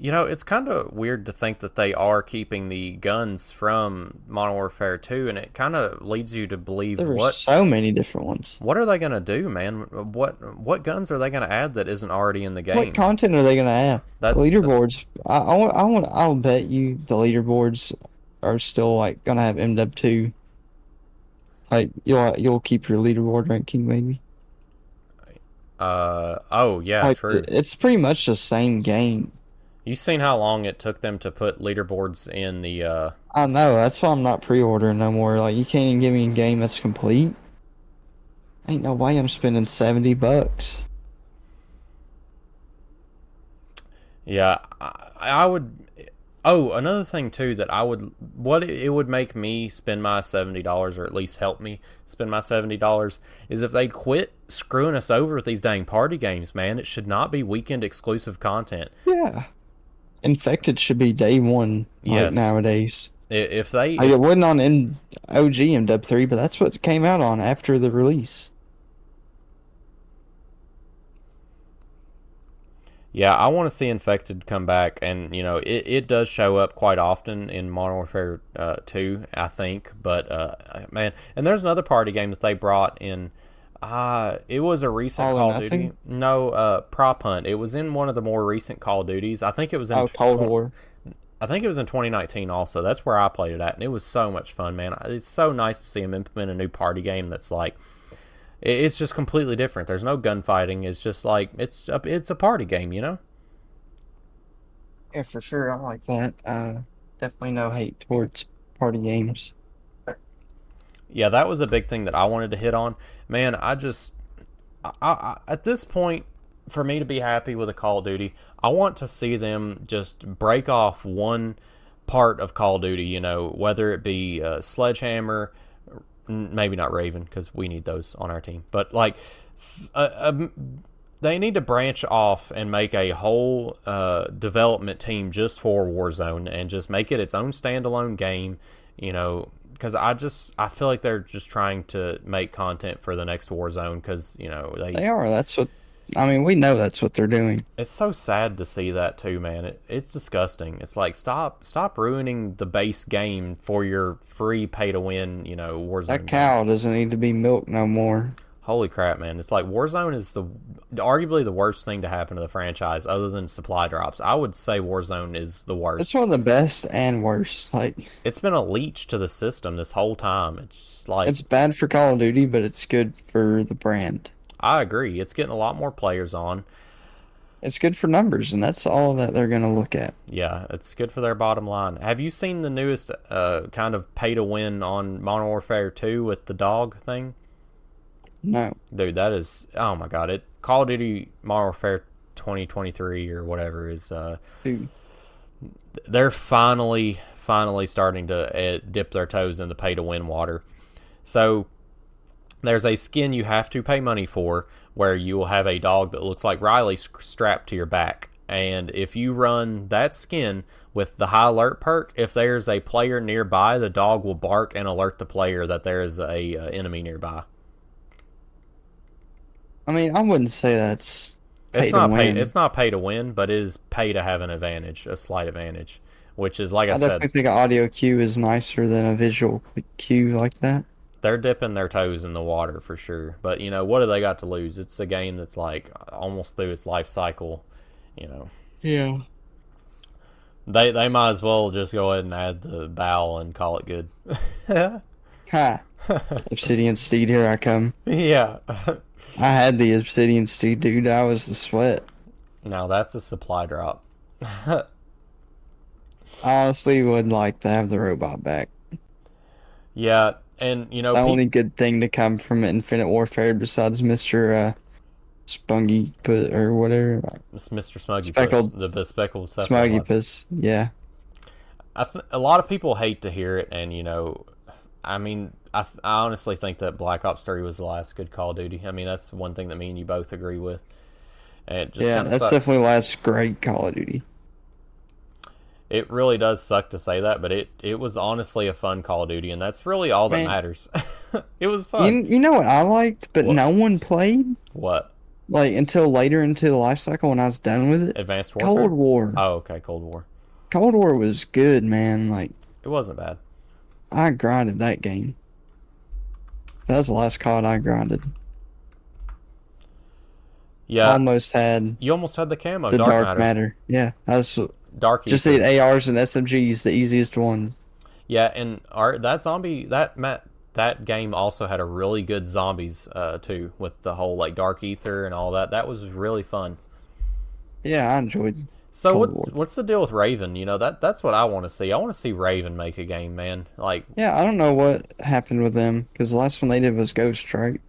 It's kind of weird to think that they are keeping the guns from Modern Warfare 2, and it kind of leads you to believe There were what so many different ones. what are they gonna do, man? What guns are they gonna add that isn't already in the What game? content are they gonna add? The That leaderboards. I'll bet you the leaderboards are still like gonna have MW2. Like you'll keep your leaderboard ranking maybe. oh yeah, Like true. it's pretty much the same game. You seen how long it took them to put leaderboards in the I know, that's why I'm not pre-ordering no more. Like you can't even give me a game that's complete. Ain't no way I'm spending $70. Yeah, I would. Oh, another thing too that I would, what it would make me spend my $70, or at least help me spend my $70, is if they'd quit screwing us over with these dang party games. Man, it should not be weekend exclusive content. Yeah. Infected should be day one, like Yes, nowadays. if they Like if it wasn't on OG MW3, but that's what came out on after the release. Yeah, I want to see Infected come back, and it does show up quite often in Modern Warfare 2, I think. But man, and there's another party game that they brought in. It was a recent All or Call of Duty. nothing. No, Prop Hunt. It was in one of the more recent Call of Duties. I think it was in Oh, Cold War. I think it was in 2019 also. That's where I played it at, and it was so much fun, man. It's so nice to see them implement a new party game that's like it's just completely different. There's no gunfighting. It's just like it's a party game, you know? Yeah, for sure. I like that. Definitely no hate towards party games. Yeah, that was a big thing that I wanted to hit on. Man, at this point, for me to be happy with a Call of Duty, I want to see them just break off one part of Call of Duty. Whether it be Sledgehammer, maybe not Raven because we need those on our team, but like they need to branch off and make a whole development team just for Warzone and just make it its own standalone game. Because I feel like they're just trying to make content for the next Warzone because They are. That's what. I mean, we know that's what they're doing. it's so sad to see that too, man. It's disgusting. It's like stop ruining the base game for your free pay to win, That Warzone game. cow doesn't need to be milked no more. Holy crap, man. It's like Warzone is the arguably the worst thing to happen to the franchise other than supply drops. I would say Warzone is the It's worst. one of the best and worst. Like, It's been a leech to the system this whole time. It's just like it's bad for Call of Duty, but it's good for the brand. I agree. It's getting a lot more players on. It's good for numbers, and that's all that they're going to look at. Yeah, it's good for their bottom line. Have you seen the newest kind of pay to win on Modern Warfare 2 with the dog thing? No, Dude, that is oh my god! It Call of Duty Modern Warfare 2023 or whatever is dude. they're finally starting to dip their toes in the pay to win water. So there's a skin you have to pay money for where you will have a dog that looks like Riley strapped to your back. And if you run that skin with the high alert perk, if there's a player nearby, the dog will bark and alert the player that there is a enemy nearby. I mean, I wouldn't say that's pay It's to not pay. win. It's not pay to win, but it is pay to have an advantage, a slight advantage, which is like I I said, definitely think an audio cue is nicer than a visual cue like that. they're dipping their toes in the water for sure. But what do they got to lose? It's a game that's like almost through its life cycle. You know, Yeah. they might as well just go ahead and add the bow and call it good. Ha! Obsidian Steed, here I come. Yeah. I had the Obsidian Steed, dude. I was the sweat. Now that's a supply drop. I honestly would like to have the robot back. Yeah, and The only good thing to come from Infinite Warfare besides Mr. Spungy Put or whatever. it's Mr. Smuggy Puss, Speckled the speckled Smuggy cephalopod. Puss. Yeah. A lot of people hate to hear it, and I mean, I honestly think that Black Ops 3 was the last good Call of Duty. I mean, that's one thing that me and you both agree with, and it just Yeah, kind of that's sucks. definitely the last great Call of Duty. It really does suck to say that, but it was honestly a fun Call of Duty, and that's really all that Man, matters. It was fun. you know what I liked, but What? no one played? What? Like, until later into the life cycle when I was done with it? Advanced Warfare? Cold War. Oh, okay, Cold War. Cold War was good, man. Like, It wasn't bad. I grinded that game. That was the last COD I grinded. Yeah, Almost had you almost had the camo, the Dark Dark Matter. Matter. Yeah, I was Dark just Ether. the ARs and SMGs, the easiest ones. Yeah, and that game also had a really good zombies too, with the whole like Dark Ether and all that. That was really fun. Yeah, I enjoyed So Cold War. what's the deal with Raven? That's what I want to see. I want to see Raven make a game, man. Like Yeah, I don't know what happened with them because the last one they did was Ghost, right?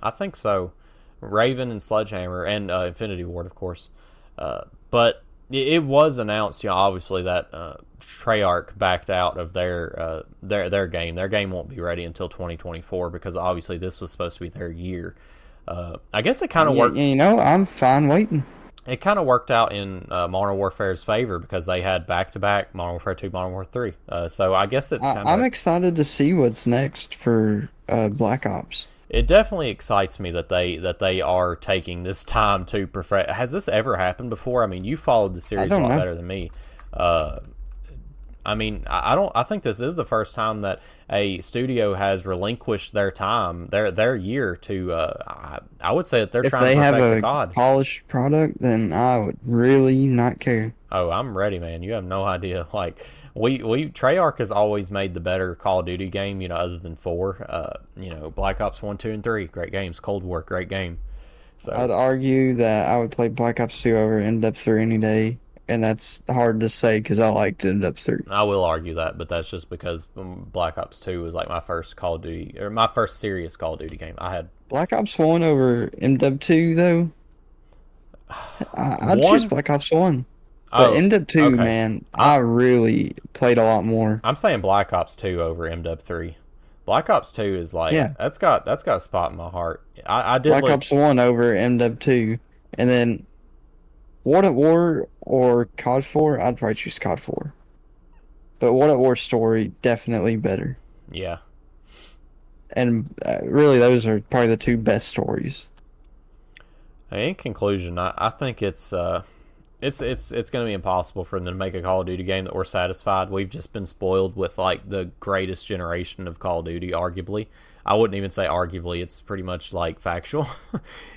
I think so. Raven and Sledgehammer and Infinity Ward, of course. But it was announced, obviously that Treyarch backed out of their game. Their game won't be ready until 2024 because obviously this was supposed to be their year. I guess it kind of Yeah, worked. you know, I'm fine waiting. It kind of worked out in Modern Warfare's favor because they had back-to-back Modern Warfare 2, Modern Warfare 3. So I guess it's kind I'm of excited to see what's next for Black Ops. It definitely excites me that they are taking this time to perfect. Has this ever happened before? I mean, you followed the I series a don't lot know. better than me. Uh, I mean, I don't. I think this is the first time that a studio has relinquished their time, their year to. I would say that they're If trying to they have perfect the a COD. polished product, then I would really not care. Oh, I'm ready, man. You have no idea. Like we Treyarch has always made the better Call of Duty game. Other than four. Black Ops 1, 2, and 3, great games. Cold War, great game. I'd So argue that I would play Black Ops 2 over MW3 any day, and that's hard to say because I liked MW3. I will argue that, but that's just because Black Ops 2 was like my first Call of Duty, or my first serious Call of Duty game. I had Black Ops 1 over MW2, though, I'd choose one. Black Ops 1. But Oh, MW2, okay. man, I I really played a lot more. I'm saying Black Ops 2 over MW3. Black Ops 2 is like Yeah, that's got a spot in my heart. I did Black look. Ops 1 over MW2. And then World at War or COD 4, I'd probably choose COD 4. But World at War story, definitely better. Yeah. And really, those are probably the two best stories. In conclusion, I think it's going to be impossible for them to make a Call of Duty game that we're satisfied. We've just been spoiled with like the greatest generation of Call of Duty, arguably. I wouldn't even say arguably; it's pretty much like factual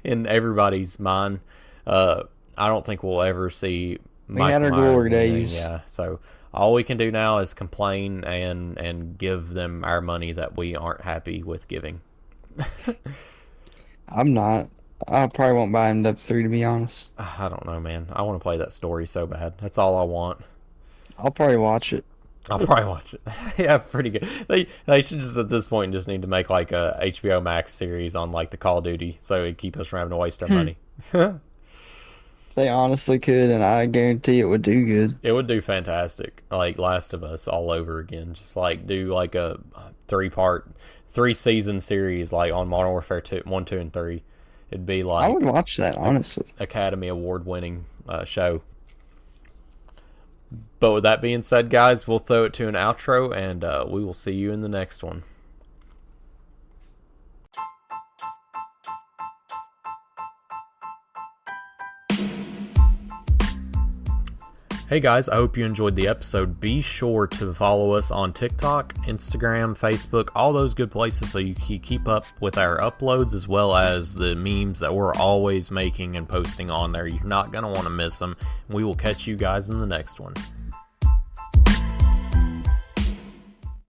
in everybody's mind. I don't think we'll ever see We had Michael our Myers glory or anything. days. Yeah, so all we can do now is complain and give them our money that we aren't happy with giving. I'm not. I probably won't buy MW3 to be honest. I don't know, man. I want to play that story so bad. That's all I want. I'll probably watch it. I'll probably watch it. Yeah, pretty good. They should just at this point just need to make like a HBO Max series on like the Call of Duty so it'd keep us from having to waste our money. They honestly could, and I guarantee it would do good. It would do fantastic. Like Last of Us all over again. Just like do like a 3-season series like on Modern Warfare 2, 1, 2, and 3. It'd be I would like watch that, honestly. Academy Award winning show. But with that being said, guys, we'll throw it to an outro and we will see you in the next one. Hey guys, I hope you enjoyed the episode. Be sure to follow us on TikTok, Instagram, Facebook, all those good places so you keep up with our uploads as well as the memes that we're always making and posting on there. You're not going to want to miss them. We will catch you guys in the next one.